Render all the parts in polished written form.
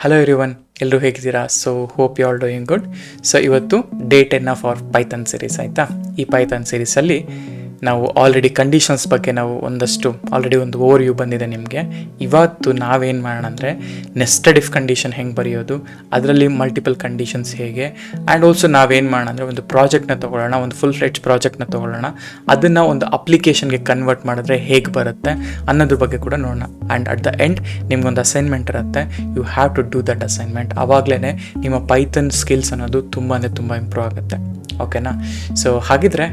Hello everyone, ಎಲ್ಲರೂ ಹೇಗಿದ್ದೀರಾ? So hope you all doing good. So ಇವತ್ತು day 10 of our Python series ಆಯಿತಾ. ಈ ಪೈಥಾನ್ ಸೀರೀಸಲ್ಲಿ ನಾವು ಆಲ್ರೆಡಿ ಕಂಡೀಷನ್ಸ್ ಬಗ್ಗೆ ನಾವು ಆಲ್ರೆಡಿ ಒಂದು ಓವರ್ವ್ಯೂ ಬಂದಿದೆ ನಿಮಗೆ. ಇವತ್ತು ನಾವೇನು ಮಾಡೋಣ ಅಂದರೆ ನೆಸ್ಟೆಡ್ ಇಫ್ ಕಂಡೀಷನ್ ಹೆಂಗೆ ಬರೆಯೋದು, ಅದರಲ್ಲಿ ಮಲ್ಟಿಪಲ್ ಕಂಡೀಷನ್ಸ್ ಹೇಗೆ, ಆ್ಯಂಡ್ ಆಲ್ಸೋ ನಾವೇನು ಮಾಡೋಣ ಅಂದರೆ ಒಂದು ಪ್ರಾಜೆಕ್ಟ್ನ ತೊಗೊಳ್ಳೋಣ, ಒಂದು ಫುಲ್ ಫ್ಲೆಡ್ಜ್ ಪ್ರಾಜೆಕ್ಟ್ನ ತೊಗೊಳ್ಳೋಣ, ಅದನ್ನು ಒಂದು ಅಪ್ಲಿಕೇಶನ್ಗೆ ಕನ್ವರ್ಟ್ ಮಾಡಿದ್ರೆ ಹೇಗೆ ಬರುತ್ತೆ ಅನ್ನೋದ್ರ ಬಗ್ಗೆ ಕೂಡ ನೋಡೋಣ. ಆ್ಯಂಡ್ ಅಟ್ ದ ಎಂಡ್ ನಿಮ್ಗೊಂದು ಅಸೈನ್ಮೆಂಟ್ ಇರುತ್ತೆ, you have to do that assignment. ಆವಾಗಲೇ ನಿಮ್ಮ ಪೈಥಾನ್ ಸ್ಕಿಲ್ಸ್ ಅನ್ನೋದು ತುಂಬ ಇಂಪ್ರೂವ್ ಆಗುತ್ತೆ. ಓಕೆನಾ? ಸೊ ಹಾಗಿದ್ರೆ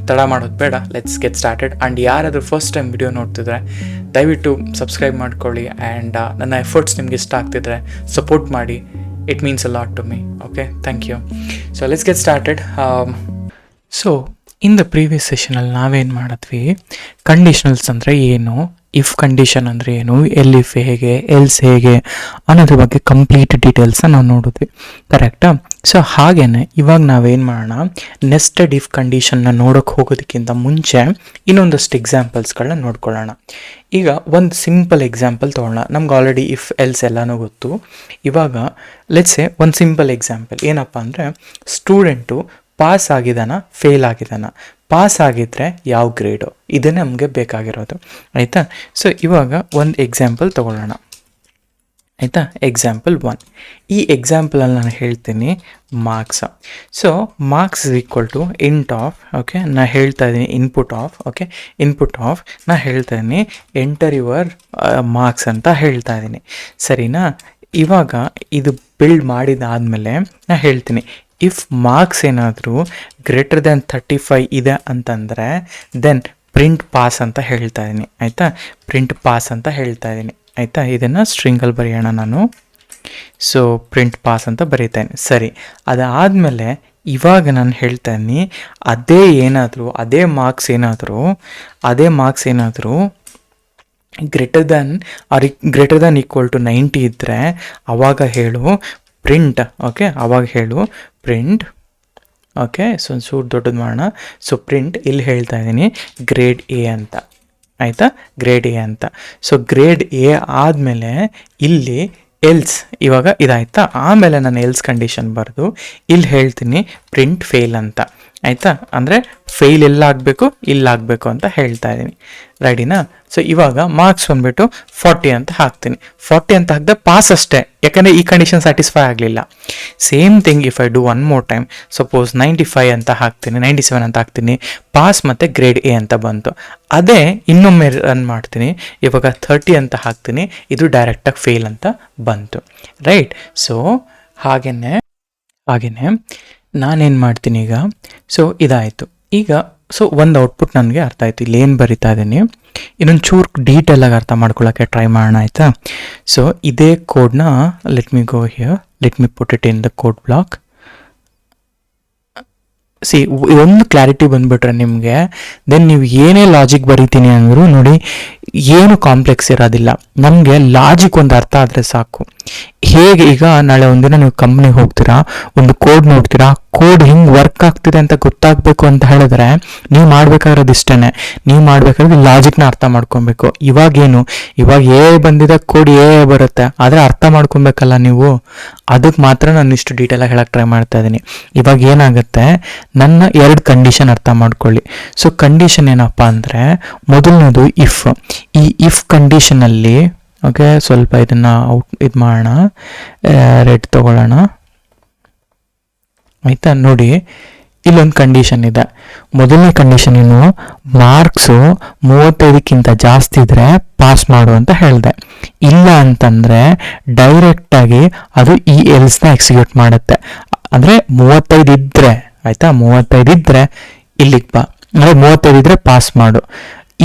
ತಡ ಮಾಡೋದು ಬೇಡ, ಲೆಟ್ಸ್ ಗೆಟ್ ಸ್ಟಾರ್ಟೆಡ್. ಆ್ಯಂಡ್ ಯಾರಾದರೂ ಫಸ್ಟ್ ಟೈಮ್ ವಿಡಿಯೋ ನೋಡ್ತಿದ್ರೆ ದಯವಿಟ್ಟು ಸಬ್ಸ್ಕ್ರೈಬ್ ಮಾಡ್ಕೊಳ್ಳಿ. ಆ್ಯಂಡ್ ನನ್ನ ಎಫರ್ಟ್ಸ್ ನಿಮ್ಗೆ ಇಷ್ಟ ಆಗ್ತಿದ್ರೆ ಸಪೋರ್ಟ್ ಮಾಡಿ. It means a lot to me. Okay, thank you. So let's get started. So in the previous ಸೆಷನಲ್ಲಿ ನಾವೇನು ಮಾಡಿದ್ವಿ, ಕಂಡೀಷನಲ್ಸ್ ಅಂದರೆ ಏನು, ಇಫ್ ಕಂಡೀಷನ್ ಅಂದರೆ ಏನು, ಇಫ್ ಹೇಗೆ, ಎಲ್ಸ್ ಹೇಗೆ ಅನ್ನೋದ್ರ ಬಗ್ಗೆ ಕಂಪ್ಲೀಟ್ ಡೀಟೇಲ್ಸನ್ನ ನಾವು ನೋಡಿದ್ವಿ. ಕರೆಕ್ಟಾ? ಸೊ ಹಾಗೇನೆ ಇವಾಗ ನಾವೇನು ಮಾಡೋಣ, ನೆಸ್ಟೆಡ್ ಇಫ್ ಕಂಡೀಷನ್ನ ನೋಡೋಕೆ ಹೋಗೋದಕ್ಕಿಂತ ಮುಂಚೆ ಇನ್ನೊಂದಷ್ಟು ಎಕ್ಸಾಂಪಲ್ಸ್ಗಳನ್ನ ನೋಡ್ಕೊಳ್ಳೋಣ. ಈಗ ಒಂದು ಸಿಂಪಲ್ ಎಕ್ಸಾಂಪಲ್ ತೊಗೊಳ್ಳೋಣ. ನಮ್ಗೆ ಆಲ್ರೆಡಿ ಇಫ್ ಎಲ್ಸ್ ಎಲ್ಲನೂ ಗೊತ್ತು. ಇವಾಗ ಲೆಟ್ಸೆ ಒಂದು ಸಿಂಪಲ್ ಎಕ್ಸಾಂಪಲ್ ಏನಪ್ಪ ಅಂದರೆ, ಸ್ಟೂಡೆಂಟು ಪಾಸ್ ಆಗಿದಾನ, ಫೇಲ್ ಆಗಿದಾನ. ಪಾಸ್ ಆಗಿದ್ದರೆ ಯಾವ ಗ್ರೇಡು, ಇದೇ ನಮಗೆ ಬೇಕಾಗಿರೋದು. ಆಯಿತಾ? ಸೊ ಇವಾಗ ಒಂದು ಎಕ್ಸಾಂಪಲ್ ತೊಗೊಳ್ಳೋಣ. ಆಯಿತಾ? ಎಕ್ಸಾಂಪಲ್ 1. ಈ ಎಕ್ಸಾಂಪಲಲ್ಲಿ ನಾನು ಹೇಳ್ತೀನಿ marks. So marks is equal to int of, okay, ನಾನು ಹೇಳ್ತಾ ಇದ್ದೀನಿ input of, okay, input of ನಾನು ಹೇಳ್ತಾ ಇದ್ದೀನಿ ಎಂಟರ್ ಯುವರ್ ಮಾರ್ಕ್ಸ್ ಅಂತ ಹೇಳ್ತಾ ಇದ್ದೀನಿ. ಸರಿನಾ? ಇವಾಗ ಇದು ಬಿಲ್ಡ್ ಮಾಡಿದಾದಮೇಲೆ ನಾನು ಹೇಳ್ತೀನಿ, ಇಫ್ ಮಾರ್ಕ್ಸ್ ಏನಾದರೂ ಗ್ರೇಟರ್ ದ್ಯಾನ್ 35 ಇದೆ ಅಂತಂದರೆ ದೆನ್ ಪ್ರಿಂಟ್ ಪಾಸ್ ಅಂತ ಹೇಳ್ತಾ ಇದ್ದೀನಿ. ಆಯಿತಾ? ಪ್ರಿಂಟ್ ಪಾಸ್ ಅಂತ ಹೇಳ್ತಾ ಇದ್ದೀನಿ. ಆಯಿತಾ? ಇದನ್ನು ಸ್ಟ್ರಿಂಗಲ್ಲಿ ಬರೆಯೋಣ ನಾನು. ಸೊ ಪ್ರಿಂಟ್ ಪಾಸ್ ಅಂತ ಬರೀತೇನೆ. ಸರಿ, ಅದಾದಮೇಲೆ ಇವಾಗ ನಾನು ಹೇಳ್ತಾ ಇದ್ದೀನಿ, ಅದೇ ಮಾರ್ಕ್ಸ್ ಏನಾದರೂ ಗ್ರೇಟರ್ ದ್ಯಾನ್ ಈಕ್ವಲ್ ಟು 90 ಇದ್ದರೆ ಅವಾಗ ಹೇಳು ಪ್ರಿಂಟ್, ಓಕೆ, ಅವಾಗ ಹೇಳು ಪ್ರಿಂಟ್, ಓಕೆ. ಸೊ ಒಂದು ಚೂರು ದೊಡ್ಡದು ಮಾಡೋಣ. ಸೊ ಪ್ರಿಂಟ್ ಇಲ್ಲಿ ಹೇಳ್ತಾ ಇದ್ದೀನಿ ಗ್ರೇಡ್ ಎ ಅಂತ. ಆಯಿತಾ? ಗ್ರೇಡ್ ಎ ಅಂತ. ಸೊ ಗ್ರೇಡ್ ಎ ಆದಮೇಲೆ ಇಲ್ಲಿ ಎಲ್ಸ್, ಇವಾಗ ಇದಾಯ್ತಾ, ಆಮೇಲೆ ನಾನು ಎಲ್ಸ್ ಕಂಡೀಷನ್ ಬರೆದು ಇಲ್ಲಿ ಹೇಳ್ತೀನಿ ಪ್ರಿಂಟ್ ಫೇಲ್ ಅಂತ. ಆಯಿತಾ? ಅಂದರೆ ಫೇಲ್ ಎಲ್ಲಾಗಬೇಕು, ಇಲ್ಲಾಗಬೇಕು ಅಂತ ಹೇಳ್ತಾ ಇದ್ದೀನಿ. ರೆಡಿನಾ? ಸೊ ಇವಾಗ ಮಾರ್ಕ್ಸ್ ಬಂದುಬಿಟ್ಟು 40 ಅಂತ ಹಾಕ್ತೀನಿ. 40 ಅಂತ ಹಾಕಿದೆ ಪಾಸ್ ಅಷ್ಟೇ, ಯಾಕಂದರೆ ಈ ಕಂಡೀಷನ್ ಸ್ಯಾಟಿಸ್ಫೈ ಆಗಲಿಲ್ಲ. Same thing if I do one more time, suppose 95 ಅಂತ ಹಾಕ್ತೀನಿ, 97 ಅಂತ ಹಾಕ್ತೀನಿ, ಪಾಸ್ ಮತ್ತು ಗ್ರೇಡ್ ಎ ಅಂತ ಬಂತು. ಅದೇ ಇನ್ನೊಮ್ಮೆ ರನ್ ಮಾಡ್ತೀನಿ, ಇವಾಗ 30 ಅಂತ ಹಾಕ್ತೀನಿ, ಇದು ಡೈರೆಕ್ಟಾಗಿ ಫೇಲ್ ಅಂತ ಬಂತು. ರೈಟ್? ಸೊ ಹಾಗೆಯೇ ನಾನೇನು ಮಾಡ್ತೀನಿ ಈಗ, ಸೊ ಇದಾಯಿತು. ಈಗ ಸೊ ಒಂದು ಔಟ್ಪುಟ್ ನನಗೆ ಅರ್ಥ ಆಯಿತು, ಇಲ್ಲಿ ಏನು ಬರಿತಾ ಇದ್ದೀನಿ. ಇನ್ನೊಂದು ಚೂರು ಡೀಟೇಲಾಗಿ ಅರ್ಥ ಮಾಡ್ಕೊಳ್ಳೋಕ್ಕೆ ಟ್ರೈ ಮಾಡೋಣ. ಆಯಿತಾ? ಸೊ ಇದೇ ಕೋಡ್ನ let me go here, let me put it in the code block. ಒಂದು ಕ್ಲಾರಿಟಿ ಬಂದುಬಿಟ್ರೆ ನಿಮಗೆ, ದೆನ್ ನೀವು ಏನೇ ಲಾಜಿಕ್ ಬರೀತೀನಿ ಅಂದರೂ ನೋಡಿ ಏನು ಕಾಂಪ್ಲೆಕ್ಸ್ ಇರೋದಿಲ್ಲ. ನಮಗೆ ಲಾಜಿಕ್ ಒಂದು ಅರ್ಥ ಆದರೆ ಸಾಕು. ಹೇಗೆ ಈಗ ನಾಳೆ ಒಂದಿನ ನೀವು ಕಂಪ್ನಿಗೆ ಹೋಗ್ತೀರಾ, ಒಂದು ಕೋಡ್ ನೋಡ್ತೀರಾ, ಕೋಡ್ ಹಿಂಗೆ ವರ್ಕ್ ಆಗ್ತಿದೆ ಅಂತ ಗೊತ್ತಾಗಬೇಕು ಅಂತ ಹೇಳಿದ್ರೆ ನೀವು ಮಾಡಬೇಕಾಗಿರೋದು ಇಷ್ಟೇ, ನೀವು ಮಾಡಬೇಕಾದ್ರೆ ಲಾಜಿಕ್ನ ಅರ್ಥ ಮಾಡ್ಕೊಬೇಕು. ಇವಾಗ ಏ ಬಂದಿದ್ದ ಕೋಡ್ ಏ ಬರುತ್ತೆ, ಆದರೆ ಅರ್ಥ ಮಾಡ್ಕೊಬೇಕಲ್ಲ ನೀವು. ಅದಕ್ಕೆ ಮಾತ್ರ ನಾನು ಇಷ್ಟು ಡೀಟೇಲಾಗಿ ಹೇಳಕ್ಕೆ ಟ್ರೈ ಮಾಡ್ತಾ ಇದ್ದೀನಿ. ಇವಾಗ ಏನಾಗುತ್ತೆ, ನನ್ನ 2 ಕಂಡೀಷನ್ ಅರ್ಥ ಮಾಡ್ಕೊಳ್ಳಿ. ಸೊ ಕಂಡೀಷನ್ ಏನಪ್ಪ ಅಂದರೆ, ಮೊದಲನೇದು ಈ ಇಫ್ ಕಂಡೀಷನಲ್ಲಿ, ಓಕೆ, ಸ್ವಲ್ಪ ಇದನ್ನು ಇದು ಮಾಡೋಣ, ರೆಡ್ ತೊಗೊಳ್ಳೋಣ. ಆಯಿತಾ? ನೋಡಿ ಇಲ್ಲೊಂದು ಕಂಡೀಷನ್ ಇದೆ. ಮೊದಲನೇ ಕಂಡೀಷನ್ ಏನು, ಮಾರ್ಕ್ಸು 35ಕ್ಕಿಂತ ಜಾಸ್ತಿ ಇದ್ದರೆ ಪಾಸ್ ಮಾಡು ಅಂತ ಹೇಳಿದೆ. ಇಲ್ಲ ಅಂತಂದರೆ ಡೈರೆಕ್ಟಾಗಿ ಅದು ಈ ಎಲ್ಸ್ನ ಎಕ್ಸಿಕ್ಯೂಟ್ ಮಾಡುತ್ತೆ. ಅಂದರೆ 35 ಇದ್ದರೆ, ಆಯಿತಾ, 35 ಇದ್ದರೆ ಇಲ್ಲಿಗೆ ಬಾ, ಅಂದರೆ 35 ಇದ್ದರೆ ಪಾಸ್ ಮಾಡು,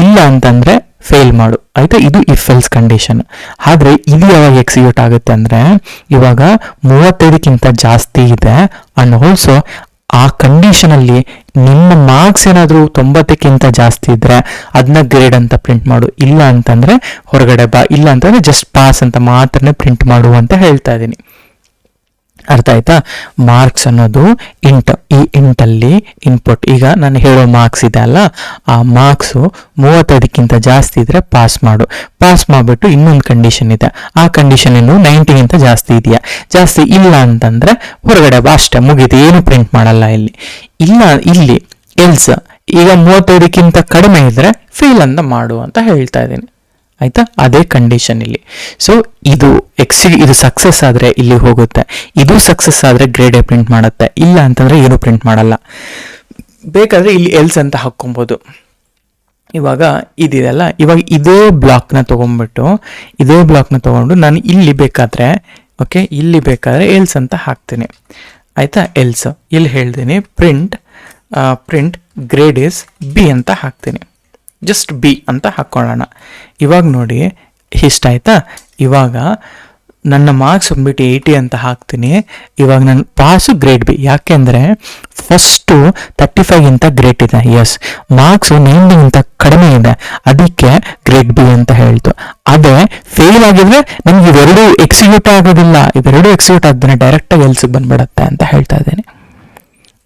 ಇಲ್ಲ ಅಂತಂದರೆ ಫೇಲ್ ಮಾಡು. ಆಯಿತಾ? ಇದು ಇಫ್ ಎಲ್ಸ್ ಕಂಡೀಷನ್. ಆದರೆ ಇದು ಯಾವಾಗ ಎಕ್ಸಿಕ್ಯೂಟ್ ಆಗುತ್ತೆ ಅಂದರೆ, ಇವಾಗ 35ಕ್ಕಿಂತ ಜಾಸ್ತಿ ಇದೆ ಅಂಡ್ ಆಲ್ಸೋ ಆ ಕಂಡೀಷನಲ್ಲಿ ನಿಮ್ಮ ಮಾರ್ಕ್ಸ್ ಏನಾದರೂ 90ಕ್ಕಿಂತ ಜಾಸ್ತಿ ಇದ್ದರೆ ಅದನ್ನ ಗ್ರೇಡ್ ಅಂತ ಪ್ರಿಂಟ್ ಮಾಡು, ಇಲ್ಲ ಅಂತಂದರೆ ಹೊರಗಡೆ ಬಾ, ಇಲ್ಲ ಅಂತಂದರೆ ಜಸ್ಟ್ ಪಾಸ್ ಅಂತ ಮಾತ್ರನೇ ಪ್ರಿಂಟ್ ಮಾಡು ಅಂತ ಹೇಳ್ತಾ ಇದ್ದೀನಿ. ಅರ್ಥ ಆಯ್ತಾ? ಮಾರ್ಕ್ಸ್ ಅನ್ನೋದು ಇಂಟ್, ಈ ಇಂಟಲ್ಲಿ ಇನ್ಪುಟ್. ಈಗ ನಾನು ಹೇಳೋ ಮಾರ್ಕ್ಸ್ ಇದೆ ಅಲ್ಲ, ಆ ಮಾರ್ಕ್ಸು 35ಕ್ಕಿಂತ ಜಾಸ್ತಿ ಇದ್ರೆ ಪಾಸ್ ಮಾಡು. ಪಾಸ್ ಮಾಡಿಬಿಟ್ಟು ಇನ್ನೊಂದು ಕಂಡೀಷನ್ ಇದೆ, ಆ ಕಂಡೀಷನ್ ಇನ್ನು 90ಗಿಂತ ಜಾಸ್ತಿ ಇದೆಯಾ, ಜಾಸ್ತಿ ಇಲ್ಲ ಅಂತಂದ್ರೆ ಹೊರಗಡೆ ಬಾ, ಅಷ್ಟೇ, ಮುಗೀತು, ಏನು ಪ್ರಿಂಟ್ ಮಾಡಲ್ಲ ಇಲ್ಲಿ. ಇಲ್ಲ ಇಲ್ಲಿ ಎಲ್ಸ್, ಈಗ 35ಕ್ಕಿಂತ ಕಡಿಮೆ ಇದ್ರೆ ಫೇಲ್ ಅಂತ ಮಾಡು ಅಂತ ಹೇಳ್ತಾ ಇದ್ದೀನಿ. ಆಯ್ತಾ? ಅದೇ ಕಂಡೀಷನ್ ಇಲ್ಲಿ. ಸೊ ಇದು ಇದು ಸಕ್ಸಸ್ ಆದರೆ ಇಲ್ಲಿ ಹೋಗುತ್ತೆ, ಇದು ಸಕ್ಸಸ್ ಆದರೆ ಗ್ರೇಡ್ ಎ ಪ್ರಿಂಟ್ ಮಾಡುತ್ತೆ, ಇಲ್ಲ ಅಂತಂದರೆ ಏನು ಪ್ರಿಂಟ್ ಮಾಡಲ್ಲ. ಬೇಕಾದರೆ ಇಲ್ಲಿ ಎಲ್ಸ್ ಅಂತ ಹಾಕ್ಕೊಬೋದು. ಇವಾಗ ಇದಿದೆಲ್ಲ, ಇವಾಗ ಇದೇ ಬ್ಲಾಕ್ನ ತೊಗೊಂಡು ನಾನು ಇಲ್ಲಿ ಬೇಕಾದರೆ ಇಲ್ಲಿ ಬೇಕಾದರೆ ಎಲ್ಸ್ ಅಂತ ಹಾಕ್ತೀನಿ. ಆಯಿತಾ? ಎಲ್ಸ್ ಇಲ್ಲಿ ಹೇಳ್ತೀನಿ ಪ್ರಿಂಟ್ ಗ್ರೇಡ್ ಇಸ್ ಬಿ ಅಂತ ಹಾಕ್ತೀನಿ. ಜಸ್ಟ್ ಬಿ ಅಂತ ಹಾಕ್ಕೊಳ್ಳೋಣ. ಇವಾಗ ನೋಡಿ ಇಷ್ಟ ಆಯ್ತಾ? ಇವಾಗ ನನ್ನ ಮಾರ್ಕ್ಸ್ ಬಂದ್ಬಿಟ್ಟು 80 ಅಂತ ಹಾಕ್ತೀನಿ. ಇವಾಗ ನನ್ನ ಪಾಸು ಗ್ರೇಡ್ ಬಿ, ಯಾಕೆಂದರೆ ಫಸ್ಟು 35ಗಿಂತ ಗ್ರೇಟ್ ಇದೆ. ಎಸ್, ಮಾರ್ಕ್ಸು 90ಗಿಂತ ಕಡಿಮೆ ಇದೆ, ಅದಕ್ಕೆ ಗ್ರೇಡ್ ಬಿ ಅಂತ ಹೇಳ್ತು. ಅದೇ ಫೇಲ್ ಆಗಿದ್ರೆ ನಮ್ಗೆ ಇವೆರಡೂ ಎಕ್ಸಿಕ್ಯೂಟ್ ಆಗೋದಿಲ್ಲ, ಇವೆರಡೂ ಎಕ್ಸಿಕ್ಯೂಟ್ ಆದ್ರೆ ಡೈರೆಕ್ಟಾಗಿ ಎಲ್ಸಿಗೆ ಬಂದ್ಬಿಡತ್ತೆ ಅಂತ ಹೇಳ್ತಾ ಇದ್ದೀನಿ.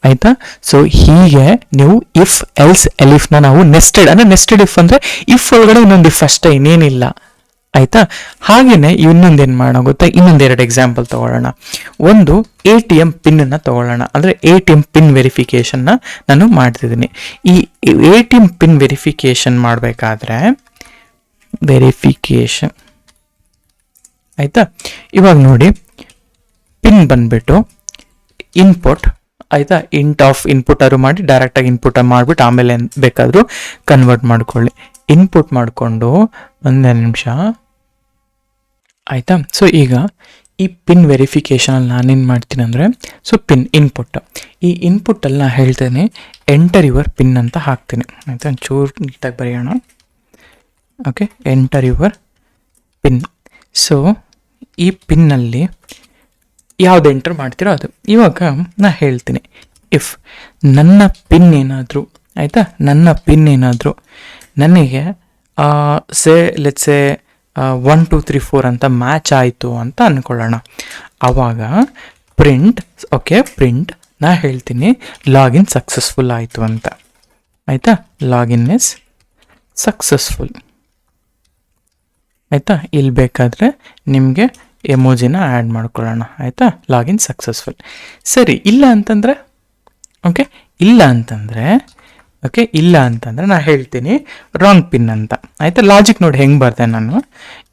ಆಯ್ತಾ? ಸೊ ಹೀಗೆ ನೀವು ಇಫ್ ಎಲ್ಸ್ ಎಲಿಫ್ನ ನಾವು ನೆಸ್ಟೆಡ್ ಇಫ್ ಅಂದರೆ ಇಫ್ ಒಳಗಡೆ ಇನ್ನೊಂದು ಇಫ್ ಅಷ್ಟೇ, ಇನ್ನೇನಿಲ್ಲ. ಆಯ್ತಾ? ಹಾಗೇನೆ ಇನ್ನೊಂದೇನು ಮಾಡೋಣ ಗೊತ್ತಾ? ಇನ್ನೊಂದೆರಡು ಎಕ್ಸಾಂಪಲ್ ತಗೊಳ್ಳೋಣ. ಒಂದು ATM ಪಿನ್ನ ತಗೊಳ್ಳೋಣ. ಅಂದರೆ ATM ಪಿನ್ ವೆರಿಫಿಕೇಶನ್ನ ನಾನು ಮಾಡ್ತಿದ್ದೀನಿ. ಈ ATM ಪಿನ್ ವೆರಿಫಿಕೇಶನ್ ಮಾಡಬೇಕಾದ್ರೆ ಆಯ್ತಾ? ಇವಾಗ ನೋಡಿ ಪಿನ್ ಬಂದ್ಬಿಟ್ಟು ಇನ್ಪುಟ್. ಆಯಿತಾ? ಇನ್ಪುಟ್ ಅವರು ಮಾಡಿ ಡೈರೆಕ್ಟಾಗಿ ಇನ್ಪುಟ್ ಮಾಡಿಬಿಟ್ಟು ಆಮೇಲೆ ಬೇಕಾದರೂ ಕನ್ವರ್ಟ್ ಮಾಡ್ಕೊಳ್ಳಿ. ಇನ್ಪುಟ್ ಮಾಡಿಕೊಂಡು ಒಂದೇ ನಿಮಿಷ. ಆಯಿತಾ? ಸೊ ಈಗ ಈ ಪಿನ್ ವೆರಿಫಿಕೇಷನಲ್ಲಿ ನಾನೇನು ಮಾಡ್ತೀನಿ ಅಂದರೆ, ಸೊ ಪಿನ್ ಇನ್ಪುಟ್, ಈ ಇನ್ಪುಟ್ಟಲ್ಲಿ ನಾನು ಹೇಳ್ತೇನೆ ಎಂಟರ್ ಯುವರ್ ಪಿನ್ ಅಂತ ಹಾಕ್ತೀನಿ. ಆಯಿತಾ? ಒಂಚೂರು ನೀಟಾಗಿ ಬರೆಯೋಣ. Okay, enter your pin. So ಈ ಪಿನ್ನಲ್ಲಿ ಯಾವ್ದು ಎಂಟರ್ ಮಾಡ್ತೀರೋ ಅದು. ಇವಾಗ ನಾನು ಹೇಳ್ತೀನಿ ಇಫ್ ನನ್ನ ಪಿನ್ ಏನಾದರೂ, ಆಯಿತಾ, ನನ್ನ ಪಿನ್ ಏನಾದರೂ ನನಗೆ ಲೆಟ್ಸೆ 1 2 3 4 ಅಂತ ಮ್ಯಾಚ್ ಆಯಿತು ಅಂತ ಅಂದ್ಕೊಳ್ಳೋಣ. ಆವಾಗ ಪ್ರಿಂಟ್ ನಾ ಹೇಳ್ತೀನಿ ಲಾಗಿನ್ ಸಕ್ಸಸ್ಫುಲ್ ಆಯಿತು ಅಂತ. ಆಯಿತಾ? Login is successful. ಆಯಿತಾ? ಇಲ್ಲಿ ಬೇಕಾದರೆ ನಿಮಗೆ ಎಮೋಜಿನ ಆ್ಯಡ್ ಮಾಡ್ಕೊಳ್ಳೋಣ. ಆಯಿತಾ? Login successful. ಸರಿ, ಇಲ್ಲ ಅಂತಂದರೆ ಇಲ್ಲ ಅಂತಂದರೆ ನಾನು ಹೇಳ್ತೀನಿ ರಾಂಗ್ ಪಿನ್ ಅಂತ. ಆಯಿತಾ? ಲಾಜಿಕ್ ನೋಡಿ ಹೆಂಗೆ ಬರ್ದೆ ನಾನು.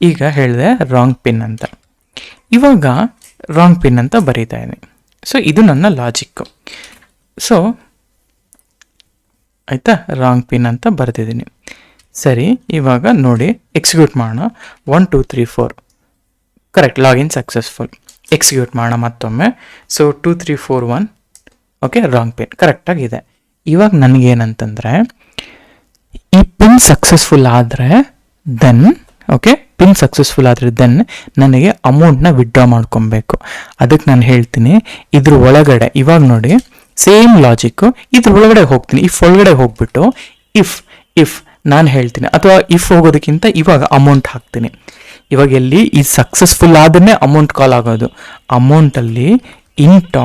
ಈಗ ಹೇಳಿದೆ ರಾಂಗ್ ಪಿನ್ ಅಂತ. ಇವಾಗ ರಾಂಗ್ ಪಿನ್ ಅಂತ ಬರೀತಾ ಇದ್ದೀನಿ. ಸೊ ಇದು ನನ್ನ ಲಾಜಿಕ್ಕು. ಸೊ ಆಯಿತಾ? ರಾಂಗ್ ಪಿನ್ ಅಂತ ಬರೆದಿದ್ದೀನಿ. ಸರಿ, ಇವಾಗ ನೋಡಿ ಎಕ್ಸಿಕ್ಯೂಟ್ ಮಾಡೋಣ. 1 2 3 4 ಕರೆಕ್ಟ್, ಲಾಗಿನ್ ಸಕ್ಸಸ್ಫುಲ್. ಎಕ್ಸಿಕ್ಯೂಟ್ ಮಾಡೋಣ ಮತ್ತೊಮ್ಮೆ. ಸೊ 2 3 4 1 ರಾಂಗ್ ಪಿನ್ ಕರೆಕ್ಟಾಗಿದೆ. ಇವಾಗ ನನಗೇನಂತಂದರೆ ಈ ಪಿನ್ ಸಕ್ಸಸ್ಫುಲ್ ಆದರೆ ದೆನ್ ನನಗೆ ಅಮೌಂಟ್ನ ವಿಡ್ರಾ ಮಾಡ್ಕೊಬೇಕು. ಅದಕ್ಕೆ ನಾನು ಹೇಳ್ತೀನಿ ಇದ್ರ ಒಳಗಡೆ, ಇವಾಗ ನೋಡಿ ಸೇಮ್ ಲಾಜಿಕ್ಕು, ಇದ್ರ ಒಳಗಡೆ ಹೋಗ್ತೀನಿ. ಇಫ್ ಒಳಗಡೆ ಹೋಗ್ಬಿಟ್ಟು ಇಫ್ ನಾನು ಹೇಳ್ತೀನಿ, ಅಥವಾ ಇಫ್ ಹೋಗೋದಕ್ಕಿಂತ ಇವಾಗ ಅಮೌಂಟ್ ಹಾಕ್ತೀನಿ. ಇವಾಗ ಎಲ್ಲಿ ಈ ಸಕ್ಸಸ್ಫುಲ್ ಆದನ್ನೇ ಅಮೌಂಟ್ ಕಾಲ್ ಆಗೋದು. ಅಮೌಂಟಲ್ಲಿ ಇನ್ಪುಟ್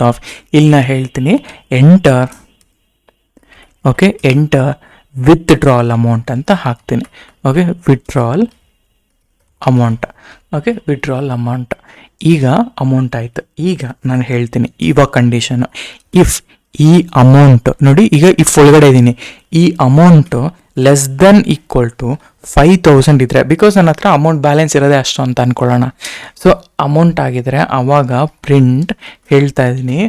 ಆಫ್ ಇಲ್ಲಿ ನಾ ಹೇಳ್ತೀನಿ ಎಂಟರ್ ವಿತ್ಡ್ರಾಲ್ ಅಮೌಂಟ್ ಅಂತ ಹಾಕ್ತೀನಿ. Withdrawal amount. ಈಗ ಅಮೌಂಟ್ ಆಯಿತು. ಈಗ ನಾನು ಹೇಳ್ತೀನಿ ಇವಾಗ ಕಂಡೀಷನು ಇಫ್ ಈ ಅಮೌಂಟ್ ನೋಡಿ, ಈಗ ಇಫ್ ಒಳಗಡೆ ಇದ್ದೀನಿ, ಈ amount less then equal to 5000 ಇದ್ದರೆ, ಬಿಕಾಸ್ ನನ್ನ ಹತ್ರ ಅಮೌಂಟ್ ಬ್ಯಾಲೆನ್ಸ್ ಇರೋದೇ ಅಷ್ಟು ಅಂತ ಅಂದ್ಕೊಳ್ಳೋಣ. ಸೊ ಅಮೌಂಟ್ ಆಗಿದರೆ ಆವಾಗ ಪ್ರಿಂಟ್ ಹೇಳ್ತಾ ಇದ್ದೀನಿ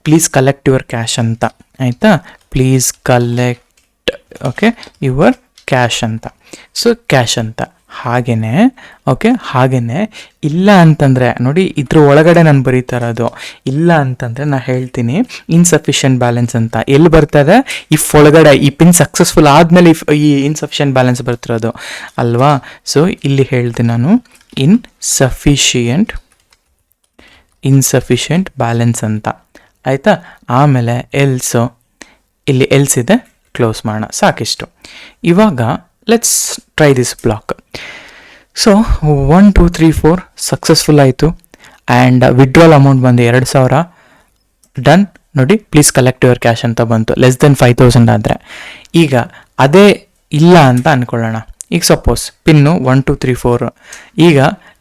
ಪ್ಲೀಸ್ ಕಲೆಕ್ಟ್ ಯುವರ್ ಕ್ಯಾಶ್ ಅಂತ. ಆಯಿತಾ? ಪ್ಲೀಸ್ ಕಲೆಕ್ಟ್ ಯುವರ್ ಕ್ಯಾಶ್ ಅಂತ. ಸೊ ಕ್ಯಾಶ್ ಅಂತ. ಹಾಗೇನೆ ಇಲ್ಲ ಅಂತಂದರೆ ನೋಡಿ, ಇದ್ರ ಒಳಗಡೆ ನಾನು ಬರೀತಾ ಇರೋದು. ಇಲ್ಲ ಅಂತಂದರೆ ನಾನು ಹೇಳ್ತೀನಿ ಇನ್ಸಫಿಷಿಯೆಂಟ್ ಬ್ಯಾಲೆನ್ಸ್ ಅಂತ. ಎಲ್ಲಿ ಬರ್ತದೆ? ಇಫ್ ಒಳಗಡೆ ಈ ಪಿನ್ ಸಕ್ಸಸ್ಫುಲ್ ಆದಮೇಲೆ ಈ ಇನ್ಸಫಿಷಿಯೆಂಟ್ ಬ್ಯಾಲೆನ್ಸ್ ಬರ್ತಿರೋದು ಅಲ್ವಾ. ಸೊ ಇಲ್ಲಿ ಹೇಳ್ತೀನಿ ನಾನು ಇನ್ಸಫಿಷಿಯೆಂಟ್ ಬ್ಯಾಲೆನ್ಸ್ ಅಂತ. ಆಯಿತಾ? ಆಮೇಲೆ ಇಲ್ಲಿ ಎಲ್ಸ್ ಇದೆ, ಕ್ಲೋಸ್ ಮಾಡೋಣ. ಸಾಕಿಷ್ಟು. ಇವಾಗ let's try this block. So 1 2 3 4 successful ಆಯಿತು. ಆ್ಯಂಡ್ ವಿಡ್ರಾಲ್ ಅಮೌಂಟ್ ಬಂದು 2,000 ಡನ್. ನೋಡಿ ಪ್ಲೀಸ್ ಕಲೆಕ್ಟ್ ಯುವರ್ ಕ್ಯಾಶ್ ಅಂತ ಬಂತು, ಲೆಸ್ ದೆನ್ 5,000 ಆದರೆ. ಈಗ ಅದೇ ಇಲ್ಲ ಅಂತ ಅಂದ್ಕೊಳ್ಳೋಣ. ಈಗ ಸಪೋಸ್ ಪಿನ್ನು 1 2 3 4, ಈಗ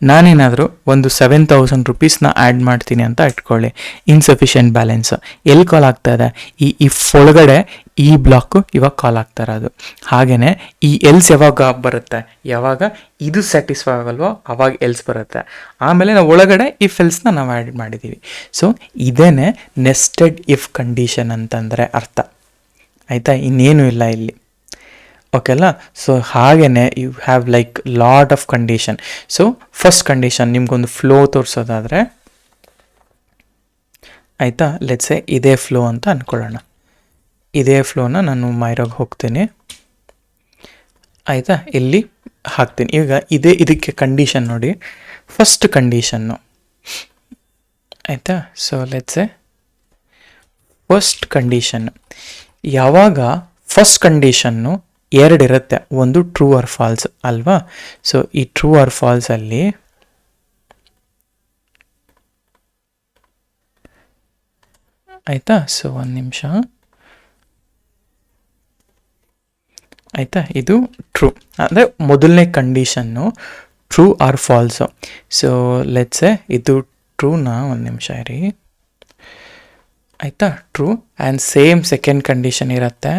ನಾನೇನಾದರೂ ಒಂದು 7,000 ರುಪೀಸ್ನ ಆ್ಯಡ್ ಮಾಡ್ತೀನಿ ಅಂತ ಇಟ್ಕೊಳ್ಳಿ. ಇನ್ಸಫಿಷಿಯೆಂಟ್ ಬ್ಯಾಲೆನ್ಸ್ ಎಲ್ಲಿ ಕಾಲ್ ಆಗ್ತಾ ಇದೆ? ಈ ಇಫ್ ಒಳಗಡೆ ಈ ಬ್ಲಾಕು ಇವಾಗ ಕಾಲ್ ಆಗ್ತಾ ಇರೋದು. ಹಾಗೆಯೇ ಈ ಎಲ್ಸ್ ಯಾವಾಗ ಬರುತ್ತೆ? ಯಾವಾಗ ಇದು ಸ್ಯಾಟಿಸ್ಫೈ ಆಗಲ್ವೋ ಅವಾಗ ಎಲ್ಸ್ ಬರುತ್ತೆ. ಆಮೇಲೆ ನಾವು ಒಳಗಡೆ ಇಫ್ ಎಲ್ಸ್ನ ನಾವು ಆ್ಯಡ್ ಮಾಡಿದ್ದೀವಿ. ಸೊ ಇದೇನೆ ನೆಸ್ಟೆಡ್ ಇಫ್ ಕಂಡೀಷನ್ ಅಂತಂದರೆ ಅರ್ಥ. ಆಯಿತಾ? ಇನ್ನೇನು ಇಲ್ಲ ಇಲ್ಲಿ. ಓಕೆ ಅಲ್ಲ? ಸೊ ಹಾಗೆಯೇ you have like lot of condition. So first condition ನಿಮ್ಗೊಂದು ಫ್ಲೋ ತೋರಿಸೋದಾದರೆ, ಆಯಿತಾ, ಲೆಟ್ಸೆ ಇದೇ ಫ್ಲೋ ಅಂತ ಅಂದ್ಕೊಳ್ಳೋಣ. ಇದೇ ಫ್ಲೋನ ನಾನು ಮೈರೋಗೆ ಹೋಗ್ತೀನಿ. ಆಯಿತಾ? ಇಲ್ಲಿ ಹಾಕ್ತೀನಿ. ಈಗ ಇದಕ್ಕೆ ಕಂಡೀಷನ್ ನೋಡಿ, ಫಸ್ಟ್ ಕಂಡೀಷನ್ನು. ಆಯಿತಾ? So let's say first condition. ಯಾವಾಗ ಫಸ್ಟ್ ಕಂಡೀಷನ್ನು ಎರಡಿರುತ್ತೆ, ಒಂದು ಟ್ರೂ ಆರ್ ಫಾಲ್ಸ್ ಅಲ್ವಾ? ಸೊ ಈ ಟ್ರೂ ಆರ್ ಫಾಲ್ಸಲ್ಲಿ ಆಯಿತಾ? ಸೊ ಒಂದು ನಿಮಿಷ. ಆಯಿತಾ? ಇದು ಟ್ರೂ ಅಂದರೆ ಮೊದಲನೇ condition true or falls. So let's say ಇದು ಟ್ರೂನಾ? ಒಂದು ನಿಮಿಷ ಇರಿ. ಆಯಿತಾ? True. And same second condition ಇರುತ್ತೆ.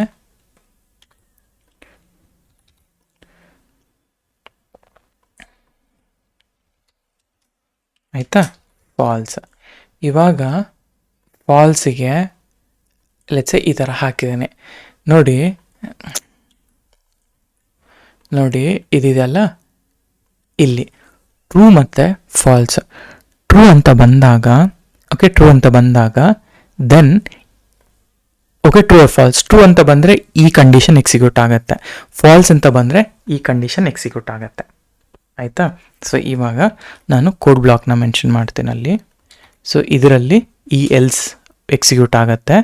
ಆಯಿತಾ? ಫಾಲ್ಸ್. ಇವಾಗ ಫಾಲ್ಸಿಗೆ ಲೆಟ್ಸೆ ಈ ಥರ ಹಾಕಿದ್ದೇನೆ. ನೋಡಿ ಇದಿದೆಯಲ್ಲ, ಇಲ್ಲಿ ಟ್ರೂ ಮತ್ತು ಫಾಲ್ಸ್. ಟ್ರೂ ಅಂತ ಬಂದಾಗ then okay true or false. True ಅಂತ ಬಂದರೆ ಈ ಕಂಡೀಷನ್ ಎಕ್ಸಿಕ್ಯೂಟ್ ಆಗುತ್ತೆ, ಫಾಲ್ಸ್ ಅಂತ ಬಂದರೆ ಈ ಕಂಡೀಷನ್ ಎಕ್ಸಿಕ್ಯೂಟ್ ಆಗುತ್ತೆ. ಆಯಿತಾ? ಸೊ ಇವಾಗ ನಾನು ಕೋಡ್ ಬ್ಲಾಕ್ನ ಮೆನ್ಷನ್ ಮಾಡ್ತೀನಿ ಅಲ್ಲಿ. ಸೊ ಇದರಲ್ಲಿ ಈ ಎಲ್ಸ್ ಎಕ್ಸಿಕ್ಯೂಟ್ ಆಗುತ್ತೆ.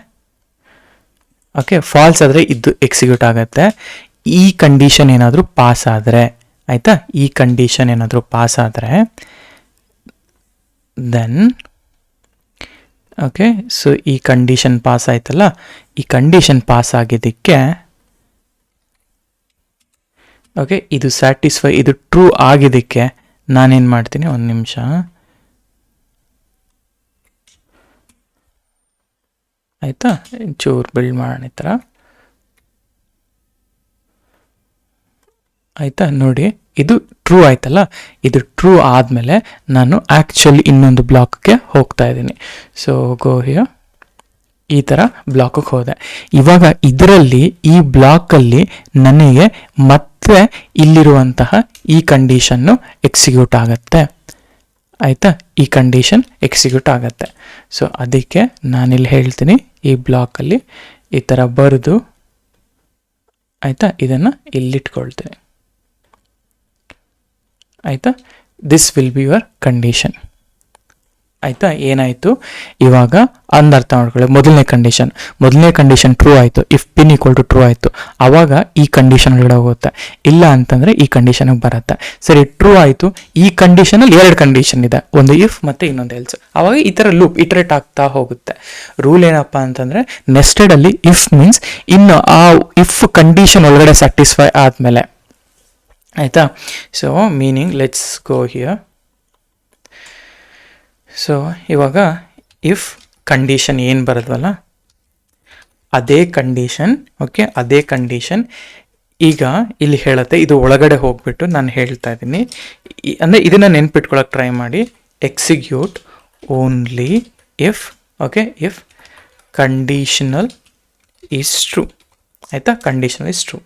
ಓಕೆ, ಫಾಲ್ಸ್ ಆದರೆ ಇದು ಎಕ್ಸಿಕ್ಯೂಟ್ ಆಗುತ್ತೆ. ಈ ಕಂಡೀಷನ್ ಏನಾದರೂ ಪಾಸ್ ಆದರೆ, ಆಯಿತಾ, ಈ ಕಂಡೀಷನ್ ಏನಾದರೂ ಪಾಸ್ ಆದರೆ ದೆನ್ ಓಕೆ, ಸೊ ಈ ಕಂಡೀಷನ್ ಪಾಸ್ ಆಯ್ತಲ್ಲ, ಈ ಕಂಡೀಷನ್ ಪಾಸ್ ಆಗಿದ್ದಕ್ಕೆ ಓಕೆ ಇದು ಸ್ಯಾಟಿಸ್ಫೈ, ಇದು ಟ್ರೂ ಆಗಿದ್ದಕ್ಕೆ ನಾನೇನು ಮಾಡ್ತೀನಿ, ಒಂದು ನಿಮಿಷ. ಆಯಿತಾ? ಚೂರು ಬಿಲ್ಡ್ ಮಾಡೋಣ ಈ ಥರ. ಆಯಿತಾ? ನೋಡಿ ಇದು ಟ್ರೂ ಆಯ್ತಲ್ಲ, ಇದು ಟ್ರೂ ಆದಮೇಲೆ ನಾನು ಆ್ಯಕ್ಚುಲಿ ಇನ್ನೊಂದು ಬ್ಲಾಕ್ಗೆ ಹೋಗ್ತಾ ಇದ್ದೀನಿ. ಸೊ ಗೋ ಹಿಯರ್, ಈ ಥರ ಬ್ಲಾಕಿಗೆ ಹೋದೆ. ಇವಾಗ ಇದರಲ್ಲಿ ಈ ಬ್ಲಾಕಲ್ಲಿ ನನಗೆ ಮತ್ತೆ ಇಲ್ಲಿರುವಂತಹ ಈ ಕಂಡೀಷನ್ನು ಎಕ್ಸಿಕ್ಯೂಟ್ ಆಗುತ್ತೆ. ಆಯಿತಾ? ಈ ಕಂಡೀಷನ್ ಎಕ್ಸಿಕ್ಯೂಟ್ ಆಗುತ್ತೆ. ಸೊ ಅದಕ್ಕೆ ನಾನಿಲ್ಲಿ ಹೇಳ್ತೀನಿ, ಈ ಬ್ಲಾಕಲ್ಲಿ ಈ ಥರ ಬರೆದು, ಆಯಿತಾ, ಇದನ್ನು ಇಲ್ಲಿಟ್ಕೊಳ್ತೀನಿ. ಆಯಿತಾ? This will be your condition. ಆಯಿತಾ? ಏನಾಯಿತು ಇವಾಗ ಅಂದರ್ಥ ಮಾಡ್ಕೊಳ್ಳಿ. ಮೊದಲನೇ ಕಂಡೀಷನ್ ಟ್ರೂ ಆಯಿತು, if pin equal to true ಆಯಿತು, ಆವಾಗ ಈ ಕಂಡೀಷನ್ ಒಳಗಡೆ ಹೋಗುತ್ತೆ. ಇಲ್ಲ ಅಂತಂದರೆ ಈ ಕಂಡೀಷನ್ಗೆ ಬರುತ್ತೆ. ಸರಿ, ಟ್ರೂ ಆಯಿತು. ಈ ಕಂಡೀಷನಲ್ಲಿ 2 ಕಂಡೀಷನ್ ಇದೆ, ಒಂದು ಇಫ್ ಮತ್ತು ಇನ್ನೊಂದು ಎಲ್ಸ್. ಆವಾಗ ಈ ಥರ ಲೂಪ್ ಇಟ್ರೇಟ್ ಆಗ್ತಾ ಹೋಗುತ್ತೆ. ರೂಲ್ ಏನಪ್ಪ ಅಂತಂದರೆ, ನೆಸ್ಟೆಡಲ್ಲಿ ಇಫ್ ಮೀನ್ಸ್ ಇನ್ನು ಆ ಇಫ್ ಕಂಡೀಷನ್ ಒಳಗಡೆ ಸ್ಯಾಟಿಸ್ಫೈ ಆದಮೇಲೆ, ಆಯಿತಾ? So meaning let's go here. So ಇವಾಗ ಇಫ್ ಕಂಡೀಷನ್ ಏನು ಬರೋದ್ವಲ್ಲ ಅದೇ ಕಂಡೀಷನ್, ಓಕೆ, ಅದೇ ಕಂಡೀಷನ್ ಈಗ ಇಲ್ಲಿ ಹೇಳುತ್ತೆ. ಇದು ಒಳಗಡೆ ಹೋಗ್ಬಿಟ್ಟು ನಾನು ಹೇಳ್ತಾ ಇದ್ದೀನಿ, ಅಂದರೆ ಇದನ್ನು ನೆನ್ಪಿಟ್ಕೊಳಕ್ಕೆ ಟ್ರೈ ಮಾಡಿ. Execute only if, okay, if conditional is true. ಆಯಿತಾ? Conditional is true.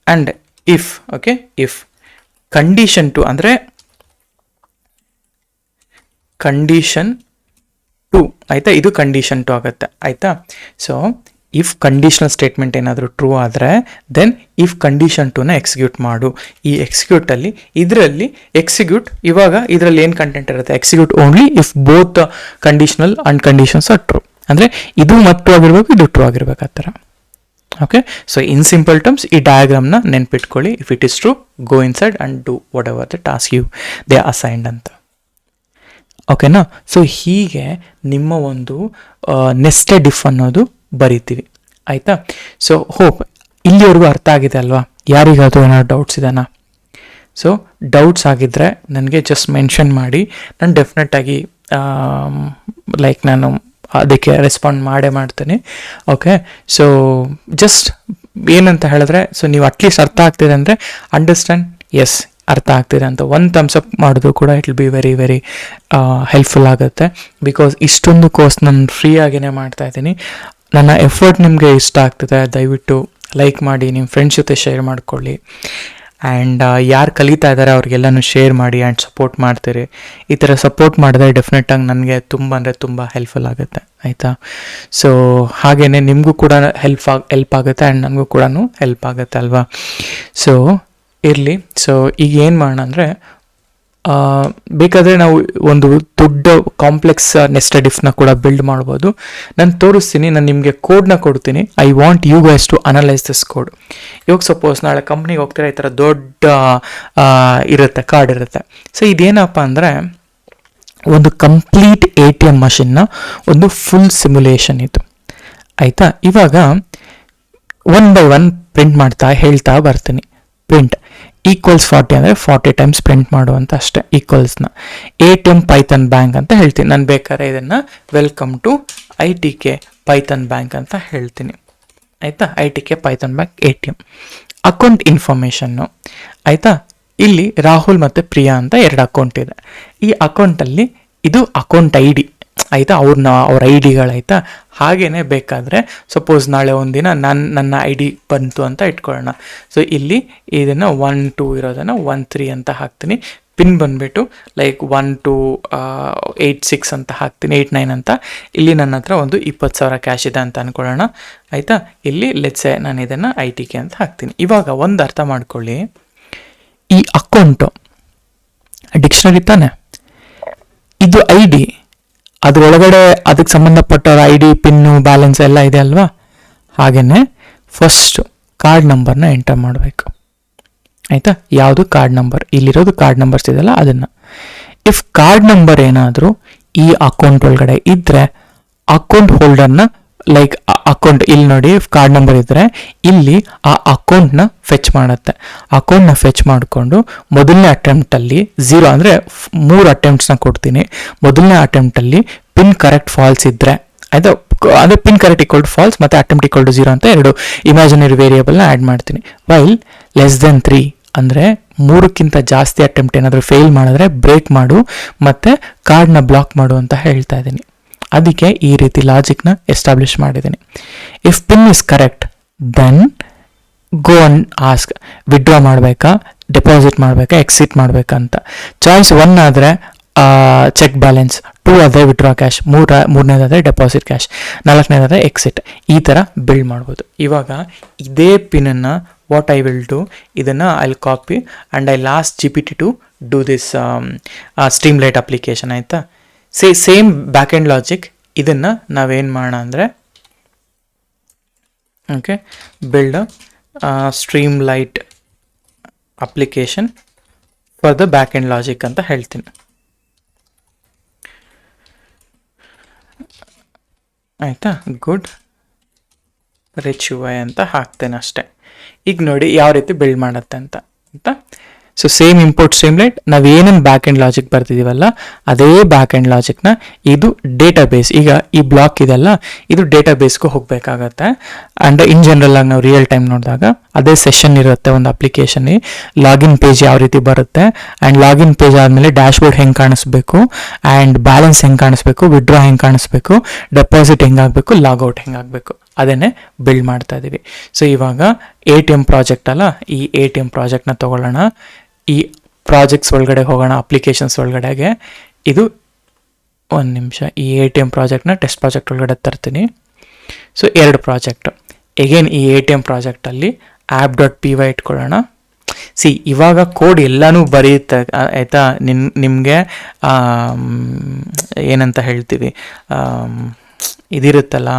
And if, okay, if condition 2 ಅಂದರೆ ಕಂಡೀಷನ್ 2, ಆಯಿತಾ, ಇದು ಕಂಡೀಷನ್ 2 ಆಗುತ್ತೆ. ಆಯಿತಾ? ಸೊ ಇಫ್ ಕಂಡೀಷನಲ್ ಸ್ಟೇಟ್ಮೆಂಟ್ ಏನಾದರೂ ಟ್ರೂ ಆದರೆ ದೆನ್ ಇಫ್ ಕಂಡೀಷನ್ 2ನ ಎಕ್ಸಿಕ್ಯೂಟ್ ಮಾಡು. ಈ ಎಕ್ಸಿಕ್ಯೂಟಲ್ಲಿ ಇದರಲ್ಲಿ ಎಕ್ಸಿಕ್ಯೂಟ್, ಇವಾಗ ಇದರಲ್ಲಿ ಏನು ಕಂಟೆಂಟ್ ಇರುತ್ತೆ, execute only if both conditional and conditions are true. ಅಂದರೆ ಇದು ಮತ್ತು ಆಗಿರಬೇಕು, ಇದು ಟ್ರೂ ಆಗಿರ್ಬೇಕು, ಆ ಥರ. Okay, so in simple terms ಈ ಡಯಾಗ್ರಾಮ್ನ ನೆನ್ಪಿಟ್ಕೊಳ್ಳಿ. If it is true, go inside and do whatever the task you they assigned ಅಂತ. ಓಕೆನಾ? ಸೊ ಹೀಗೆ ನಿಮ್ಮ ಒಂದು ನೆಸ್ಟೆಡ್ ಇಫ್ ಅನ್ನೋದು ಬರಿತೀವಿ, ಆಯಿತಾ? ಸೊ ಹೋಪ್ ಇಲ್ಲಿವರೆಗೂ ಅರ್ಥ ಆಗಿದೆ ಅಲ್ವಾ? ಯಾರಿಗಾದರೂ ಏನಾದ್ರು ಡೌಟ್ಸ್ ಇದೆನಾ? ಸೊ ಡೌಟ್ಸ್ ಆಗಿದ್ದರೆ ನನಗೆ ಜಸ್ಟ್ ಮೆನ್ಷನ್ ಮಾಡಿ, ನಾನು ಡೆಫಿನೆಟಾಗಿ ಲೈಕ್ ನಾನು ಅದಕ್ಕೆ ರೆಸ್ಪಾಂಡ್ ಮಾಡ್ತೀನಿ. ಓಕೆ, ಸೊ ಜಸ್ಟ್ ಏನಂತ ಹೇಳಿದ್ರೆ, ಸೊ ನೀವು ಅಟ್ಲೀಸ್ಟ್ ಅರ್ಥ ಆಗ್ತಿದೆ ಅಂದರೆ ಅಂಡರ್ಸ್ಟ್ಯಾಂಡ್, ಎಸ್ ಅರ್ಥ ಆಗ್ತಿದೆ ಅಂತ ಒಂದು ಥಮ್ಸ್ ಅಪ್ ಮಾಡಿದ್ರು ಕೂಡ it will be very very helpful ಆಗುತ್ತೆ. ಬಿಕಾಸ್ ಇಷ್ಟೊಂದು ಕೋರ್ಸ್ ನಾನು ಫ್ರೀ ಆಗಿಯೇ ಮಾಡ್ತಾಯಿದ್ದೀನಿ. ನನ್ನ ಎಫರ್ಟ್ ನಿಮಗೆ ಇಷ್ಟ ಆಗ್ತಿದೆ, ದಯವಿಟ್ಟು ಲೈಕ್ ಮಾಡಿ, ನಿಮ್ಮ ಫ್ರೆಂಡ್ಸ್ ಜೊತೆ ಶೇರ್ ಮಾಡ್ಕೊಳ್ಳಿ. ಆ್ಯಂಡ್ ಯಾರು ಕಲಿತಾ ಇದ್ದಾರೆ ಅವ್ರಿಗೆಲ್ಲನೂ ಶೇರ್ ಮಾಡಿ ಆ್ಯಂಡ್ ಸಪೋರ್ಟ್ ಮಾಡ್ತೀರಿ. ಈ ಥರ ಸಪೋರ್ಟ್ ಮಾಡಿದ್ರೆ ಡೆಫಿನೆಟಾಗಿ ನನಗೆ ತುಂಬ ಅಂದರೆ ತುಂಬ ಹೆಲ್ಪ್ಫುಲ್ ಆಗುತ್ತೆ, ಆಯಿತಾ? ಸೊ ಹಾಗೆಯೇ ನಿಮಗೂ ಕೂಡ ಹೆಲ್ಪ್ ಆಗುತ್ತೆ ಆ್ಯಂಡ್ ನನಗೂ ಕೂಡ ಹೆಲ್ಪ್ ಆಗುತ್ತೆ ಅಲ್ವಾ? ಸೊ ಇರಲಿ. ಸೊ ಈಗ ಏನು ಮಾಡೋಣ ಅಂದರೆ, ಬೇಕಾದರೆ ನಾವು ಒಂದು ದೊಡ್ಡ ಕಾಂಪ್ಲೆಕ್ಸ್ ನೆಸ್ಟೆಡ್ ಇಫ್ನ ಕೂಡ ಬಿಲ್ಡ್ ಮಾಡ್ಬೋದು. ನಾನು ತೋರಿಸ್ತೀನಿ, ನಾನು ನಿಮಗೆ ಕೋಡ್ನ ಕೊಡ್ತೀನಿ. I want you guys to analyse this code. ಇವಾಗ ಸಪೋಸ್ ನಾಳೆ ಕಂಪ್ನಿಗೆ ಹೋಗ್ತೀರಾ, ಈ ಥರ ದೊಡ್ಡ ಇರುತ್ತೆ, ಕಾರ್ಡ್ ಇರುತ್ತೆ. ಸೊ ಇದೇನಪ್ಪ ಅಂದರೆ ಒಂದು ಕಂಪ್ಲೀಟ್ ATM ಮಷಿನ್ನ ಒಂದು ಫುಲ್ ಸಿಮ್ಯುಲೇಷನ್ ಇದು, ಆಯಿತಾ? ಇವಾಗ 1 by 1 ಪ್ರಿಂಟ್ ಮಾಡ್ತಾ ಹೇಳ್ತಾ ಬರ್ತೀನಿ. ಪ್ರಿಂಟ್ ಈಕ್ವಲ್ಸ್ 40 ಅಂದರೆ 40 ಟೈಮ್ಸ್ ಪ್ರಿಂಟ್ ಮಾಡುವಂತ ಅಷ್ಟೇ ಈಕ್ವಲ್ಸ್ನ. ATM ಪೈಥಾನ್ ಬ್ಯಾಂಕ್ ಅಂತ ಹೇಳ್ತೀನಿ. ನಾನು ಬೇಕಾದ್ರೆ ಇದನ್ನು welcome to ITK Python bank ಅಂತ ಹೇಳ್ತೀನಿ, ಆಯಿತಾ? ITK Python bank ATM. Account ಇನ್ಫಾರ್ಮೇಷನ್ನು, ಆಯಿತಾ? ಇಲ್ಲಿ ರಾಹುಲ್ ಮತ್ತು ಪ್ರಿಯಾ ಅಂತ 2 ಅಕೌಂಟ್ ಇದೆ. ಈ ಅಕೌಂಟಲ್ಲಿ ಇದು ಅಕೌಂಟ್ ID, ಆಯಿತಾ? ಅವ್ರ ಐಡಿಗಳಾಯಿತಾ? ಹಾಗೇ ಬೇಕಾದರೆ ಸಪೋಸ್ ನಾಳೆ ಒಂದಿನ ನನ್ನ ID ಬಂತು ಅಂತ ಇಟ್ಕೊಳ್ಳೋಣ. ಸೊ ಇಲ್ಲಿ ಇದನ್ನು 1 2 ಇರೋದನ್ನು 1 3 ಅಂತ ಹಾಕ್ತೀನಿ. ಪಿನ್ ಬಂದುಬಿಟ್ಟು ಲೈಕ್ 1 2 8 6 ಅಂತ ಹಾಕ್ತೀನಿ, 8 9 ಅಂತ. ಇಲ್ಲಿ ನನ್ನ ಹತ್ರ ಒಂದು 20,000 ಕ್ಯಾಶ್ ಇದೆ ಅಂತ ಅಂದ್ಕೊಳ್ಳೋಣ, ಆಯಿತಾ? ಇಲ್ಲಿ ಲೆಟ್ಸೆ ನಾನು ಇದನ್ನು ITK ಅಂತ ಹಾಕ್ತೀನಿ. ಇವಾಗ ಒಂದು ಅರ್ಥ ಮಾಡ್ಕೊಳ್ಳಿ, ಈ ಅಕೌಂಟು ಡಿಕ್ಷನರಿ ತಾನೆ, ಇದು ID, ಅದರೊಳಗಡೆ ಅದಕ್ಕೆ ಸಂಬಂಧಪಟ್ಟವ್ರ ID, ಪಿನ್ನು, ಬ್ಯಾಲೆನ್ಸ್ ಎಲ್ಲ ಇದೆ ಅಲ್ವಾ? ಹಾಗೆಯೇ ಫಸ್ಟು ಕಾರ್ಡ್ ನಂಬರ್ನ ಎಂಟರ್ ಮಾಡಬೇಕು, ಆಯಿತಾ? ಯಾವುದು ಕಾರ್ಡ್ ನಂಬರ್, ಇಲ್ಲಿರೋದು ಕಾರ್ಡ್ ನಂಬರ್ಸ್ ಇದೆಯಲ್ಲ ಅದನ್ನು. ಇಫ್ ಕಾರ್ಡ್ ನಂಬರ್ ಏನಾದರೂ ಈ ಅಕೌಂಟ್ ಒಳಗಡೆ ಇದ್ದರೆ ಅಕೌಂಟ್ ಹೋಲ್ಡರ್ನ ಲೈಕ್ ಅಕೌಂಟ್ ಇಲ್ಲಿ ನೋಡಿ, ಕಾರ್ಡ್ ನಂಬರ್ ಇದ್ದರೆ ಇಲ್ಲಿ ಆ ಅಕೌಂಟ್ನ ಫೆಚ್ ಮಾಡುತ್ತೆ. ಅಕೌಂಟ್ನ ಫೆಚ್ ಮಾಡಿಕೊಂಡು ಮೊದಲನೇ ಅಟೆಂಪ್ಟಲ್ಲಿ 0 ಅಂದರೆ 3 ಅಟೆಂಪ್ಟ್ಸ್ನ ಕೊಡ್ತೀನಿ. ಮೊದಲನೇ ಅಟೆಂಪ್ಟಲ್ಲಿ ಪಿನ್ ಕರೆಕ್ಟ್ ಫಾಲ್ಸ್ ಇದ್ದರೆ, ಆಯಿತಾ? ಅದೇ pin correct equal to false ಮತ್ತು ಅಟೆಂಪ್ಟ್ ಈಕ್ವಲ್ ಟು 0 ಅಂತ 2 ಇಮ್ಯಾಜಿನರಿ ವೇರಿಯೇಬಲ್ನ ಆ್ಯಡ್ ಮಾಡ್ತೀನಿ. ವೈಲ್ ಲೆಸ್ ದೆನ್ 3 ಅಂದರೆ 3ಕ್ಕಿಂತ ಜಾಸ್ತಿ ಅಟೆಂಪ್ಟ್ ಏನಾದರೂ ಫೇಲ್ ಮಾಡಿದ್ರೆ ಬ್ರೇಕ್ ಮಾಡು ಮತ್ತು ಕಾರ್ಡ್ನ ಬ್ಲಾಕ್ ಮಾಡು ಅಂತ ಹೇಳ್ತಾ ಇದ್ದೀನಿ. ಅದಕ್ಕೆ ಈ ರೀತಿ ಲಾಜಿಕ್ನ ಎಸ್ಟಾಬ್ಲಿಷ್ ಮಾಡಿದ್ದೀನಿ. If pin is correct then go and ask, withdraw ಮಾಡಬೇಕಾ, ಡೆಪಾಸಿಟ್ ಮಾಡಬೇಕಾ, ಎಕ್ಸಿಟ್ ಮಾಡಬೇಕಾ ಅಂತ. ಚಾಯ್ಸ್ 1 ಆದರೆ ಚೆಕ್ ಬ್ಯಾಲೆನ್ಸ್, 2 ಆದರೆ ವಿಡ್ರಾ ಕ್ಯಾಶ್, ಮೂರನೇದಾದರೆ ಡೆಪಾಸಿಟ್ ಕ್ಯಾಶ್, 4ನೇದಾದರೆ ಎಕ್ಸಿಟ್. ಈ ಥರ ಬಿಲ್ಡ್ ಮಾಡ್ಬೋದು. ಇವಾಗ ಇದೇ ಪಿನ್ನನ್ನು ವಾಟ್ ಐ ವಿಲ್ ಡೂ, ಇದನ್ನು I will copy and I last GPT to do this Streamlit application, ಆಯಿತಾ? Same back end logic. ಇದನ್ನು ನಾವೇನು ಮಾಡೋಣ ಅಂದರೆ, okay, build Streamlit application for the back end logic ಅಂತ ಹೇಳ್ತೀನಿ, ಆಯಿತಾ? ಗುಡ್ ರಿಚ್ UI ಅಂತ ಹಾಕ್ತೇನೆ ಅಷ್ಟೇ. ಈಗ ನೋಡಿ ಯಾವ ರೀತಿ ಬಿಲ್ಡ್ ಮಾಡುತ್ತೆ ಅಂತ, ಆಯಿತಾ? ಸೊ ಸೇಮ್ ಇಂಪೋರ್ಟ್ ಸ್ಟ್ರೀಮ್ಲೈಟ್, ನಾವು ಏನೇನು ಬ್ಯಾಕ್ ಎಂಡ್ ಲಾಜಿಕ್ ಬರ್ತಿದ್ದೀವಲ್ಲ ಅದೇ ಬ್ಯಾಕ್ ಎಂಡ್ ಲಾಜಿಕ್ನ ಇದು ಡೇಟಾಬೇಸ್. ಈಗ ಈ ಬ್ಲಾಕ್ ಇದೆಲ್ಲ ಇದು ಡೇಟಾಬೇಸ್ಗೂ ಹೋಗಬೇಕಾಗತ್ತೆ. ಆ್ಯಂಡ್ ಇನ್ ಜನರಲ್ ಆಗಿ ನಾವು ರಿಯಲ್ ಟೈಮ್ ನೋಡಿದಾಗ ಅದೇ ಸೆಷನ್ ಇರುತ್ತೆ ಒಂದು ಅಪ್ಲಿಕೇಶನ್ಗೆ. ಲಾಗಿನ್ ಪೇಜ್ ಯಾವ ರೀತಿ ಬರುತ್ತೆ ಆ್ಯಂಡ್ ಲಾಗಿನ್ ಪೇಜ್ ಆದಮೇಲೆ ಡ್ಯಾಶ್ಬೋರ್ಡ್ ಹೆಂಗೆ ಕಾಣಿಸ್ಬೇಕು ಆ್ಯಂಡ್ ಬ್ಯಾಲೆನ್ಸ್ ಹೆಂಗೆ ಕಾಣಿಸ್ಬೇಕು, ವಿಡ್ರಾ ಹೆಂಗೆ ಕಾಣಿಸ್ಬೇಕು, ಡೆಪಾಸಿಟ್ ಹೆಂಗಾಗಬೇಕು, ಲಾಗೌಟ್ ಹೆಂಗಾಗಬೇಕು, ಅದನ್ನೇ ಬಿಲ್ಡ್ ಮಾಡ್ತಾ ಇದ್ದೀವಿ. ಸೊ ಇವಾಗ ATM ಪ್ರಾಜೆಕ್ಟ್ ಅಲ್ಲ, ಈ ATM ಪ್ರಾಜೆಕ್ಟ್ನ ತೊಗೊಳ್ಳೋಣ. ಈ ಪ್ರಾಜೆಕ್ಟ್ಸ್ ಒಳಗಡೆ ಹೋಗೋಣ, ಅಪ್ಲಿಕೇಶನ್ಸ್ ಒಳಗಡೆಗೆ. ಇದು ಒಂದು ನಿಮಿಷ, ಈ ATM ಪ್ರಾಜೆಕ್ಟ್ನ ಟೆಸ್ಟ್ ಪ್ರಾಜೆಕ್ಟ್ ಒಳಗಡೆ ತರ್ತೀನಿ. So 2 project. ಎಗೇನ್ ಈ ATM ಪ್ರಾಜೆಕ್ಟಲ್ಲಿ app.py ಇಟ್ಕೊಳ್ಳೋಣ. ಇವಾಗ ಕೋಡ್ ಎಲ್ಲನೂ ಬರೆಯುತ್ತೆ, ಆಯಿತಾ? ನಿಮಗೆ ಏನಂತ ಹೇಳ್ತೀವಿ, ಇದಿರುತ್ತಲ್ಲ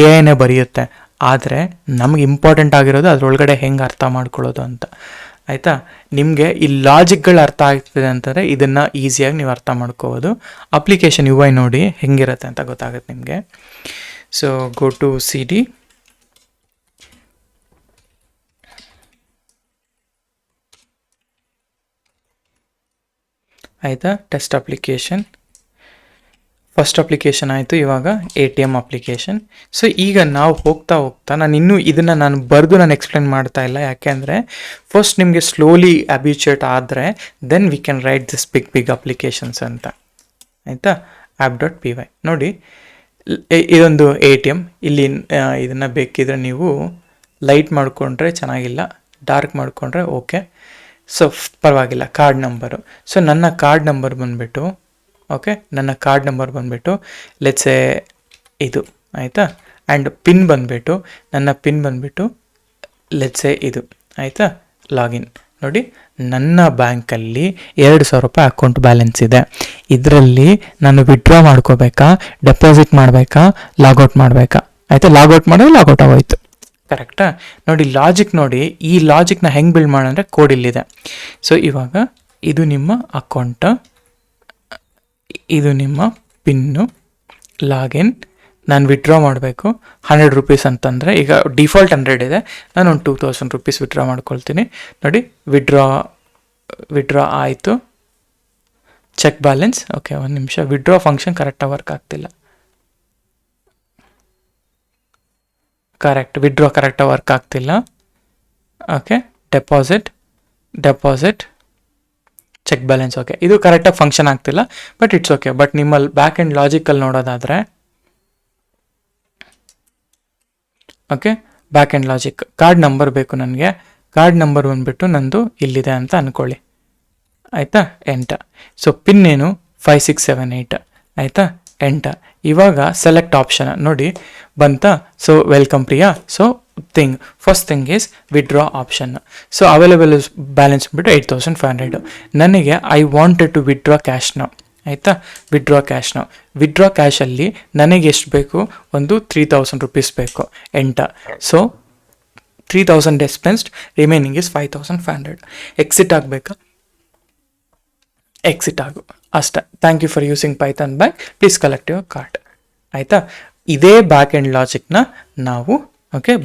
AI ಬರೆಯುತ್ತೆ, ಆದರೆ ನಮ್ಗೆ ಇಂಪಾರ್ಟೆಂಟ್ ಆಗಿರೋದು ಅದರೊಳಗಡೆ ಹೆಂಗೆ ಅರ್ಥ ಮಾಡ್ಕೊಳ್ಳೋದು ಅಂತ. ಆಯಿತಾ, ನಿಮಗೆ ಈ ಲಾಜಿಕ್ಗಳು ಅರ್ಥ ಆಗ್ತಿದೆ ಅಂತಂದರೆ ಇದನ್ನು ಈಸಿಯಾಗಿ ನೀವು ಅರ್ಥ ಮಾಡ್ಕೋಬೋದು. ಅಪ್ಲಿಕೇಶನ್ UI ನೋಡಿ ಹೆಂಗಿರುತ್ತೆ ಅಂತ ಗೊತ್ತಾಗುತ್ತೆ ನಿಮಗೆ. So go to CD. ಆಯಿತಾ, ಟೆಸ್ಟ್ ಅಪ್ಲಿಕೇಶನ್ ಫಸ್ಟ್ ಅಪ್ಲಿಕೇಶನ್ ಆಯಿತು. ಇವಾಗ ATM ಅಪ್ಲಿಕೇಶನ್. ಸೊ ಈಗ ನಾವು ಹೋಗ್ತಾ ನಾನು ಇನ್ನೂ ಇದನ್ನು ನಾನು ಬರೆದು ನಾನು ಎಕ್ಸ್ಪ್ಲೇನ್ ಮಾಡ್ತಾ ಇಲ್ಲ, ಯಾಕೆಂದರೆ ಫಸ್ಟ್ ನಿಮಗೆ ಸ್ಲೋಲಿ ಅಬ್ಯೂಚೇಟ್ ಆದರೆ then we can write this big applications ಅಂತ. ಆಯಿತಾ, app.py ನೋಡಿ, ಇದೊಂದು ATM. ಇಲ್ಲಿ ಇದನ್ನು ಬೇಕಿದ್ರೆ ನೀವು ಲೈಟ್ ಮಾಡಿಕೊಂಡ್ರೆ ಚೆನ್ನಾಗಿಲ್ಲ, ಡಾರ್ಕ್ ಮಾಡಿಕೊಂಡ್ರೆ ಓಕೆ. ಸೊ ಪರವಾಗಿಲ್ಲ. ಕಾರ್ಡ್ ನಂಬರು, ಸೊ ನನ್ನ ಕಾರ್ಡ್ ನಂಬರ್ ಬಂದುಬಿಟ್ಟು ಓಕೆ, ನನ್ನ ಕಾರ್ಡ್ ನಂಬರ್ ಬಂದುಬಿಟ್ಟು ಲೆಟ್ಸೆ ಇದು. ಆಯಿತಾ, ಆ್ಯಂಡ್ ಪಿನ್ ಬಂದುಬಿಟ್ಟು ನನ್ನ ಪಿನ್ ಬಂದುಬಿಟ್ಟು ಲೆಟ್ಸೆ ಇದು. ಆಯಿತಾ, ಲಾಗಿನ್ ನೋಡಿ, ನನ್ನ ಬ್ಯಾಂಕಲ್ಲಿ 2,000 ರೂಪಾಯಿ ಅಕೌಂಟ್ ಬ್ಯಾಲೆನ್ಸ್ ಇದೆ. ಇದರಲ್ಲಿ ನಾನು ವಿಡ್ರಾ ಮಾಡ್ಕೋಬೇಕಾ, ಡೆಪಾಸಿಟ್ ಮಾಡಬೇಕಾ, ಲಾಗೌಟ್ ಮಾಡಬೇಕಾ? ಆಯಿತಾ, ಲಾಗೌಟ್ ಮಾಡಿದ್ರೆ ಲಾಗೌಟ್ ಆಗೋಯ್ತು. ಕರೆಕ್ಟಾ? ನೋಡಿ ಲಾಜಿಕ್ ನೋಡಿ, ಈ ಲಾಜಿಕ್ನ ಹೆಂಗೆ ಬಿಲ್ಡ್ ಮಾಡೋಂದರೆ ಕೋಡ್ ಇಲ್ಲಿದೆ. ಸೊ ಇವಾಗ ಇದು ನಿಮ್ಮ ಅಕೌಂಟ್, ಇದು ನಿಮ್ಮ ಪಿನ್ನು, ಲಾಗಿನ್. ನಾನು ವಿಡ್ರಾ ಮಾಡಬೇಕು 100 ರೂಪೀಸ್ ಅಂತಂದರೆ, ಈಗ ಡಿಫಾಲ್ಟ್ 100 ಇದೆ, ನಾನು ಒಂದು 2,000 ರೂಪೀಸ್ ವಿಡ್ರಾ ಮಾಡ್ಕೊಳ್ತೀನಿ. ನೋಡಿ, ವಿಡ್ರಾ ಆಯಿತು. Check balance. ಓಕೆ, ಒಂದು ನಿಮಿಷ, ವಿಡ್ರಾ ಫಂಕ್ಷನ್ ಕರೆಕ್ಟಾಗಿ ವರ್ಕ್ ಆಗ್ತಿಲ್ಲ. ವಿಡ್ರಾ ಕರೆಕ್ಟಾಗಿ ವರ್ಕ್ ಆಗ್ತಿಲ್ಲ. Okay, deposit check balance. Okay, ಇದು ಕರೆಕ್ಟಾಗಿ ಫಂಕ್ಷನ್ ಆಗ್ತಿಲ್ಲ, ಬಟ್ ಇಟ್ಸ್ ಓಕೆ. ಬಟ್ ನಿಮ್ಮಲ್ಲಿ ಬ್ಯಾಕ್ ಆ್ಯಂಡ್ ಲಾಜಿಕಲ್ಲಿ ನೋಡೋದಾದರೆ, okay, backend logic, card number ಬೇಕು ನನಗೆ. ಕಾರ್ಡ್ ನಂಬರ್ ಬಂದುಬಿಟ್ಟು ನಂದು ಇಲ್ಲಿದೆ ಅಂತ ಅಂದ್ಕೊಳ್ಳಿ. ಆಯಿತಾ, ಎಂಟರ್. ಸೊ ಪಿನ್ ಏನು 5678. ಆಯಿತಾ, ಎಂಟರ್. ಇವಾಗ ಸೆಲೆಕ್ಟ್ ಆಪ್ಷನ್ ನೋಡಿ ಬಂತಾ. So welcome Priya. So first thing is withdraw option. So available balance ಬಿಟ್ಟು 8,500. ನನಗೆ I wanted to withdraw cash ನಾವು. ಆಯಿತಾ, ವಿಡ್ರಾ ಕ್ಯಾಶಲ್ಲಿ ನನಗೆ ಎಷ್ಟು ಬೇಕು? ಒಂದು 3,000 ರೂಪೀಸ್ ಬೇಕು. Enter. So 3,000 dispensed, remaining is 5,500. Exit ಆಗಬೇಕಾ? ಎಕ್ಸಿಟ್ ಆಗು ಅಷ್ಟೇ. Thank you for using Python bank, please collect your card. ಆಯಿತಾ, ಇದೇ ಬ್ಯಾಕ್ ಆ್ಯಂಡ್ ಲಾಜಿಕ್ನ ನಾವು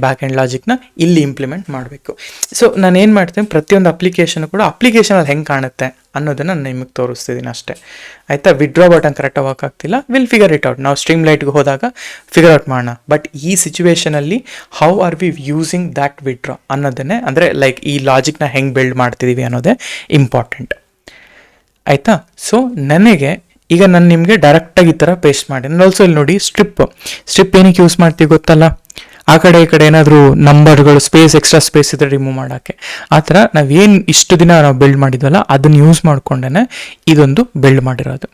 ಬ್ಯಾಕ್ ಆ್ಯಂಡ್ ಲಾಜಿಕ್ನ ಇಲ್ಲಿ ಇಂಪ್ಲಿಮೆಂಟ್ ಮಾಡಬೇಕು. ಸೊ ನಾನು ಏನು ಮಾಡ್ತೀನಿ, ಪ್ರತಿಯೊಂದು ಅಪ್ಲಿಕೇಶನ್ ಕೂಡ ಅಪ್ಲಿಕೇಶನಲ್ಲಿ ಹೆಂಗೆ ಕಾಣುತ್ತೆ ಅನ್ನೋದನ್ನು ನಾನು ನಿಮಗೆ ತೋರಿಸ್ತಿದ್ದೀನಿ ಅಷ್ಟೇ. ಆಯಿತಾ, ವಿಡ್ರಾ ಬಟನ್ ಕರೆಕ್ಟಾಗಿ ವರ್ಕ್ ಆಗ್ತಿಲ್ಲ, ವಿಲ್ ಫಿಗರ್ ಇಟ್ ಔಟ್. ನಾವು ಸ್ಟ್ರೀಮ್ ಲೈಟ್ಗೆ ಹೋದಾಗ ಫಿಗರ್ ಔಟ್ ಮಾಡೋಣ. ಬಟ್ ಈ ಸಿಚುವೇಷನಲ್ಲಿ how are we using that withdraw ಅನ್ನೋದನ್ನೇ, ಅಂದರೆ ಲೈಕ್ ಈ ಲಾಜಿಕ್ನ ಹೆಂಗೆ ಬಿಲ್ಡ್ ಮಾಡ್ತಿದ್ದೀವಿ ಅನ್ನೋದೇ ಇಂಪಾರ್ಟೆಂಟ್. ಆಯಿತಾ, ಸೊ ನನಗೆ ಈಗ ನಾನು ನಿಮಗೆ ಡೈರೆಕ್ಟಾಗಿ ಈ ಥರ ಪೇಸ್ಟ್ ಮಾಡಿ. ನಾನು ಆಲ್ಸೋ ಇಲ್ಲಿ ನೋಡಿ, ಸ್ಟ್ರಿಪ್ ಏನಕ್ಕೆ ಯೂಸ್ ಮಾಡ್ತೀವಿ ಗೊತ್ತಲ್ಲ? ಆ ಕಡೆ ಈ ಕಡೆ ಏನಾದರೂ ನಂಬರ್ಗಳು ಎಕ್ಸ್ಟ್ರಾ ಸ್ಪೇಸ್ ಇದ್ರೆ ರಿಮೂವ್ ಮಾಡೋಕ್ಕೆ. ಆ ಥರ ನಾವೇನು ಇಷ್ಟು ದಿನ ನಾವು ಬಿಲ್ಡ್ ಮಾಡಿದ್ವಲ್ಲ ಅದನ್ನು ಯೂಸ್ ಮಾಡಿಕೊಂಡೇ ಇದೊಂದು ಬಿಲ್ಡ್ ಮಾಡಿರೋದು.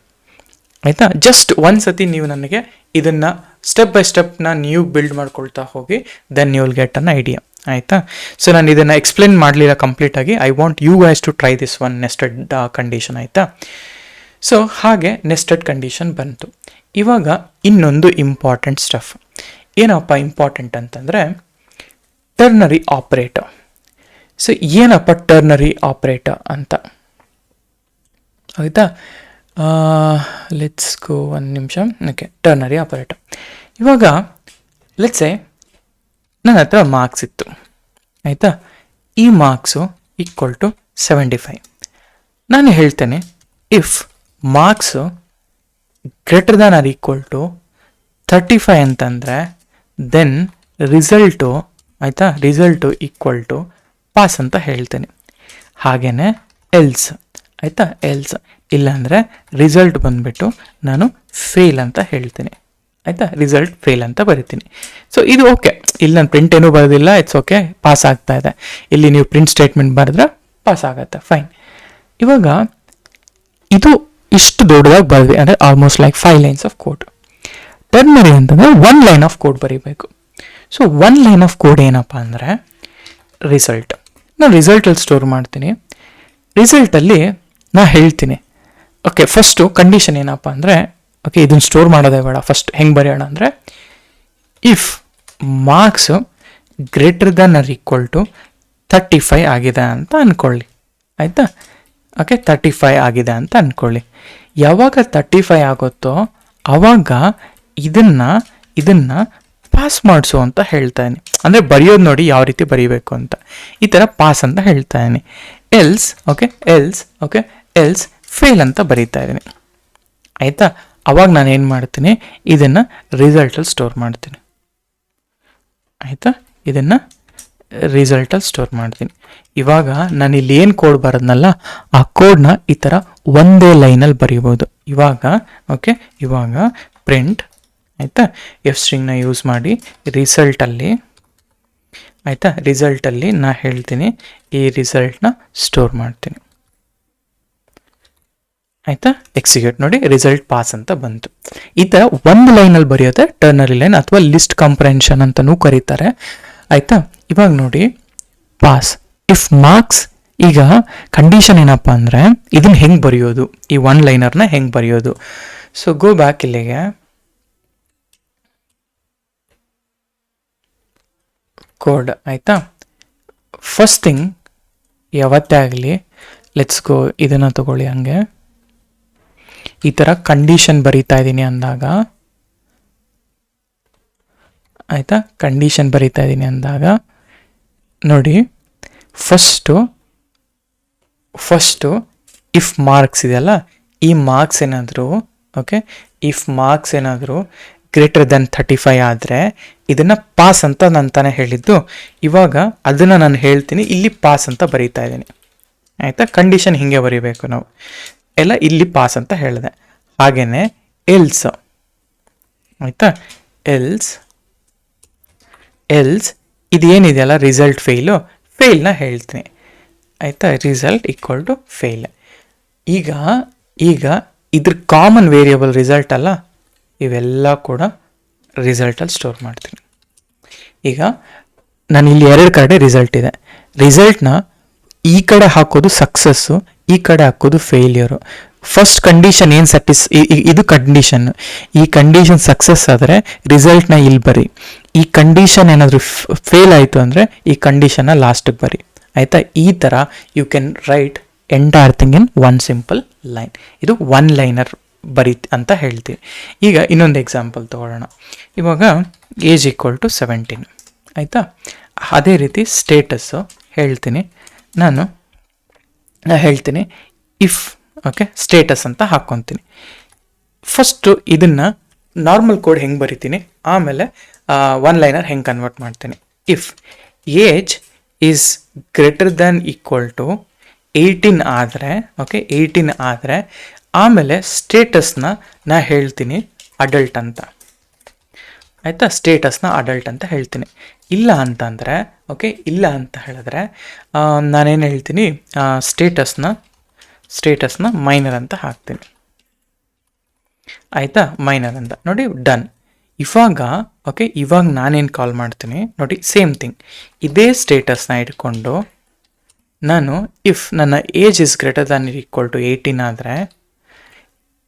ಆಯಿತಾ, ಜಸ್ಟ್ ಒಂದು ಸತಿ ನೀವು ನನಗೆ ಇದನ್ನು ಸ್ಟೆಪ್ ಬೈ ಸ್ಟೆಪ್ನ ನೀವು ಬಿಲ್ಡ್ ಮಾಡ್ಕೊಳ್ತಾ ಹೋಗಿ, then you will get an idea. ಆಯಿತಾ, ಸೊ ನಾನು ಇದನ್ನು ಎಕ್ಸ್ಪ್ಲೇನ್ ಮಾಡಲಿಲ್ಲ ಕಂಪ್ಲೀಟಾಗಿ. I want you guys to try this one nested condition. ಆಯಿತಾ, ಸೊ ಹಾಗೆ ನೆಸ್ಟೆಡ್ ಕಂಡೀಷನ್ ಬಂತು. ಇವಾಗ ಇನ್ನೊಂದು ಇಂಪಾರ್ಟೆಂಟ್ ಸ್ಟಫ್. ಏನಪ್ಪ ಇಂಪಾರ್ಟೆಂಟ್ ಅಂತಂದರೆ ಟರ್ನರಿ ಆಪ್ರೇಟರ್. ಸೊ ಏನಪ್ಪ ಟರ್ನರಿ ಆಪ್ರೇಟರ್ ಅಂತ? ಆಯಿತಾ, ಲೆಟ್ಸ್ ಗೋ, ಒಂದು ನಿಮಿಷ. Okay, ternary operator. ಇವಾಗ ಲೆಟ್ಸೆ ನನ್ನ ಹತ್ರ ಮಾರ್ಕ್ಸ್ ಇತ್ತು. ಆಯಿತಾ, ಈ ಮಾರ್ಕ್ಸು ಈಕ್ವಲ್ ಟು 75. ನಾನು ಹೇಳ್ತೇನೆ, if marks greater than or equal to 35 ಅಂತಂದರೆ ದೆನ್ ರಿಸಲ್ಟು, ಆಯಿತಾ, ರಿಸಲ್ಟು ಈಕ್ವಲ್ ಟು ಪಾಸ್ ಅಂತ ಹೇಳ್ತೇನೆ. ಹಾಗೆಯೇ ಎಲ್ಸ್, ಆಯಿತಾ, ಎಲ್ಸ್ ಇಲ್ಲಾಂದರೆ ರಿಸಲ್ಟ್ ಬಂದುಬಿಟ್ಟು ನಾನು ಫೇಲ್ ಅಂತ ಹೇಳ್ತೀನಿ. ಆಯಿತಾ, ರಿಸಲ್ಟ್ ಫೇಲ್ ಅಂತ ಬರಿತೀನಿ. ಸೊ ಇದು ಓಕೆ, ಇಲ್ಲಿ ನಾನು ಪ್ರಿಂಟ್ ಏನೂ ಬರೋದಿಲ್ಲ, ಇಟ್ಸ್ ಓಕೆ, ಪಾಸ್ ಆಗ್ತಾ ಇದೆ. ಇಲ್ಲಿ ನೀವು ಪ್ರಿಂಟ್ ಸ್ಟೇಟ್ಮೆಂಟ್ ಬರೆದ್ರೆ ಪಾಸ್ ಆಗುತ್ತೆ, ಫೈನ್. ಇವಾಗ ಇದು ಇಷ್ಟು ದೊಡ್ಡದಾಗಿ ಬರೆದ್ವಿ, ಅಂದರೆ almost like 5 lines of code. Ternary ಅಂತಂದರೆ 1 ಲೈನ್ ಆಫ್ ಕೋಡ್ ಬರೀಬೇಕು. ಸೊ 1 ಲೈನ್ ಆಫ್ ಕೋಡ್ ಏನಪ್ಪ ಅಂದರೆ ರಿಸಲ್ಟ್. ನಾನು ರಿಸಲ್ಟಲ್ಲಿ ಸ್ಟೋರ್ ಮಾಡ್ತೀನಿ. ರಿಸಲ್ಟಲ್ಲಿ ನಾನು ಹೇಳ್ತೀನಿ, ಓಕೆ, ಫಸ್ಟು ಕಂಡೀಷನ್ ಏನಪ್ಪ ಅಂದರೆ, ಓಕೆ, ಇದನ್ನು ಸ್ಟೋರ್ ಮಾಡೋದೇ ಬೇಡ, ಫಸ್ಟ್ ಹೆಂಗೆ ಬರೆಯೋಣ ಅಂದರೆ, if marks greater than or equal to 35 ಆಗಿದೆ ಅಂತ ಅಂದ್ಕೊಳ್ಳಿ. ಆಯಿತಾ? ಓಕೆ, 35 ಆಗಿದೆ ಅಂತ ಅಂದ್ಕೊಳ್ಳಿ. ಯಾವಾಗ 35 ಆಗುತ್ತೋ ಆವಾಗ ಇದನ್ನು ಪಾಸ್ ಮಾಡಿಸು ಅಂತ ಹೇಳ್ತಾ ಇದ್ದೀನಿ. ಅಂದರೆ ಬರೆಯೋದು ನೋಡಿ ಯಾವ ರೀತಿ ಬರೀಬೇಕು ಅಂತ. ಈ ಥರ ಪಾಸ್ ಅಂತ ಹೇಳ್ತಾ ಇದ್ದೀನಿ. ಎಲ್ಸ್ ಫೇಲ್ ಅಂತ ಬರೀತಾ ಇದ್ದೀನಿ. ಆಯಿತಾ? ಅವಾಗ ನಾನು ಏನು ಮಾಡ್ತೀನಿ, ಇದನ್ನು ರಿಸಲ್ಟಲ್ಲಿ ಸ್ಟೋರ್ ಮಾಡ್ತೀನಿ. ಆಯಿತಾ? ಇದನ್ನು ರಿಸಲ್ಟಲ್ಲಿ ಸ್ಟೋರ್ ಮಾಡ್ತೀನಿ. ಇವಾಗ ನಾನು ಇಲ್ಲಿ ಏನು ಕೋಡ್ ಬರೋದ್ನಲ್ಲ ಆ ಕೋಡ್ನ ಈ ಥರ ಒಂದೇ ಲೈನಲ್ಲಿ ಬರೀಬೋದು. ಇವಾಗ ಪ್ರಿಂಟ್, ಆಯಿತಾ, ಎಫ್ ಸ್ಟ್ರಿಂಗ್ನ ಯೂಸ್ ಮಾಡಿ ರಿಸಲ್ಟಲ್ಲಿ ನಾ ಹೇಳ್ತೀನಿ ಈ ರಿಸಲ್ಟ್ನ ಸ್ಟೋರ್ ಮಾಡ್ತೀನಿ. ಆಯಿತಾ? ಎಕ್ಸಿಕ್ಯೂಟ್ ನೋಡಿ, ರಿಸಲ್ಟ್ ಪಾಸ್ ಅಂತ ಬಂತು. ಈ ಥರ ಒಂದು ಲೈನಲ್ಲಿ ಬರೆಯೋದೆ ಟರ್ನರಿ ಲೈನ್ ಅಥವಾ ಲಿಸ್ಟ್ ಕಾಂಪ್ರೆನ್ಷನ್ ಅಂತಲೂ ಕರೀತಾರೆ. ಆಯಿತಾ? ಇವಾಗ ನೋಡಿ ಪಾಸ್ ಇಫ್ ಮಾರ್ಕ್ಸ್. ಈಗ ಕಂಡೀಷನ್ ಏನಪ್ಪ ಅಂದರೆ ಇದನ್ನು ಹೆಂಗೆ ಬರೆಯೋದು, ಈ ಒನ್ ಲೈನರ್ನ ಹೆಂಗೆ ಬರೆಯೋದು. ಸೊ ಗೋ ಬ್ಯಾಕ್ ಇಲ್ಲಿಗೆ. ಕೋಡ್ ಆಯಿತಾ? ಫಸ್ಟ್ ಥಿಂಗ್ ಯಾವತ್ತೇ ಆಗಲಿ, ಲೆಟ್ಸ್ ಗೋ ಇದನ್ನು ತಗೊಳ್ಳಿ. ಹಂಗೆ ಈ ಥರ ಕಂಡೀಷನ್ ಬರೀತಾ ಇದ್ದೀನಿ ಅಂದಾಗ, ಆಯಿತಾ, ಕಂಡೀಷನ್ ಬರೀತಾ ಇದ್ದೀನಿ ಅಂದಾಗ ನೋಡಿ, ಫಸ್ಟು ಇಫ್ ಮಾರ್ಕ್ಸ್ ಇದೆಯಲ್ಲ, ಈ ಮಾರ್ಕ್ಸ್ ಏನಾದರೂ ಇಫ್ ಮಾರ್ಕ್ಸ್ ಏನಾದರೂ ಗ್ರೇಟರ್ ದೆನ್ 35 ಆದರೆ ಇದನ್ನು ಪಾಸ್ ಅಂತ ನಾನು ತಾನೇ ಹೇಳಿದ್ದು. ಇವಾಗ ಅದನ್ನು ನಾನು ಹೇಳ್ತೀನಿ, ಇಲ್ಲಿ ಪಾಸ್ ಅಂತ ಬರೀತಾ ಇದ್ದೀನಿ. ಆಯಿತಾ? ಕಂಡೀಷನ್ ಹೀಗೆ ಬರೀಬೇಕು ನಾವು ಎಲ್ಲ. ಇಲ್ಲಿ ಪಾಸ್ ಅಂತ ಹೇಳಿದೆ. ಹಾಗೆಯೇ ಎಲ್ಸ್, ಆಯಿತಾ, ಎಲ್ಸ್ ಇದು ಏನಿದೆಯಲ್ಲ ರಿಸಲ್ಟ್ ಫೇಲ್ನ ಹೇಳ್ತೀನಿ. ಆಯಿತಾ? Result equal to fail. ಈಗ ಇದ್ರ ಕಾಮನ್ ವೇರಿಯಬಲ್ ರಿಸಲ್ಟ್ ಅಲ್ಲ, ಇವೆಲ್ಲ ಕೂಡ ರಿಸಲ್ಟಲ್ಲಿ ಸ್ಟೋರ್ ಮಾಡ್ತೀನಿ. ಈಗ ನಾನು ಇಲ್ಲಿ 2 ಕಡೆ ರಿಸಲ್ಟ್ ಇದೆ. ರಿಸಲ್ಟ್ನ ಈ ಕಡೆ ಹಾಕೋದು ಸಕ್ಸಸ್ಸು, ಈ ಕಡೆ ಹಾಕೋದು ಫೇಲ್ಯೂರು. ಫಸ್ಟ್ ಕಂಡೀಷನ್ ಏನು ಇದು ಕಂಡೀಷನ್. ಈ ಕಂಡೀಷನ್ ಸಕ್ಸಸ್ ಆದರೆ ರಿಸಲ್ಟ್ನ ಇಲ್ಲಿ ಬರಿ. ಈ ಕಂಡೀಷನ್ ಏನಾದರೂ ಫೇಲ್ ಆಯಿತು ಅಂದರೆ ಈ ಕಂಡೀಷನ್ನ ಲಾಸ್ಟಿಗೆ ಬರಿ. ಆಯಿತಾ? ಈ ಥರ you can write entire thing in one simple line. ಇದು ಒನ್ ಲೈನರ್ ಅಂತ ಹೇಳ್ತೀವಿ. ಈಗ ಇನ್ನೊಂದು ಎಕ್ಸಾಂಪಲ್ ತೊಗೊಳ್ಳೋಣ. ಇವಾಗ ಏಜ್ ಈಕ್ವಲ್ ಟು 17. ಆಯಿತಾ? ಅದೇ ರೀತಿ ಸ್ಟೇಟಸ್ಸು ಹೇಳ್ತೀನಿ. ನಾನು ಹೇಳ್ತೀನಿ ಇಫ್ ಸ್ಟೇಟಸ್ ಅಂತ ಹಾಕ್ಕೊತೀನಿ. ಫಸ್ಟು ಇದನ್ನು ನಾರ್ಮಲ್ ಕೋಡ್ ಹೆಂಗೆ ಬರಿತೀನಿ, ಆಮೇಲೆ ಒನ್ ಲೈನರ್ ಹೆಂಗೆ ಕನ್ವರ್ಟ್ ಮಾಡ್ತೀನಿ. If age is greater than equal to 18 ಆದರೆ 18 ಆದರೆ ಆಮೇಲೆ ಸ್ಟೇಟಸ್ನ ನಾ ಹೇಳ್ತೀನಿ ಅಡಲ್ಟ್ ಅಂತ. ಆಯಿತಾ? ಸ್ಟೇಟಸ್ನ ಅಡಲ್ಟ್ ಅಂತ ಹೇಳ್ತೀನಿ. ಇಲ್ಲ ಅಂತಂದರೆ ಇಲ್ಲ ಅಂತ ಹೇಳಿದ್ರೆ ನಾನೇನು ಹೇಳ್ತೀನಿ, ಸ್ಟೇಟಸ್ನ ಮೈನರ್ ಅಂತ ಹಾಕ್ತೀನಿ. ಆಯಿತಾ? ಮೈನರ್ ಅಂತ ನೋಡಿ, ಡನ್. ಇವಾಗ ನಾನೇನು ಕಾಲ್ ಮಾಡ್ತೀನಿ ನೋಡಿ, ಸೇಮ್ ಥಿಂಗ್. ಇದೇ ಸ್ಟೇಟಸ್ನ ಇಟ್ಕೊಂಡು ನಾನು ಇಫ್ ನನ್ನ age is greater than equal to 18 ಆದರೆ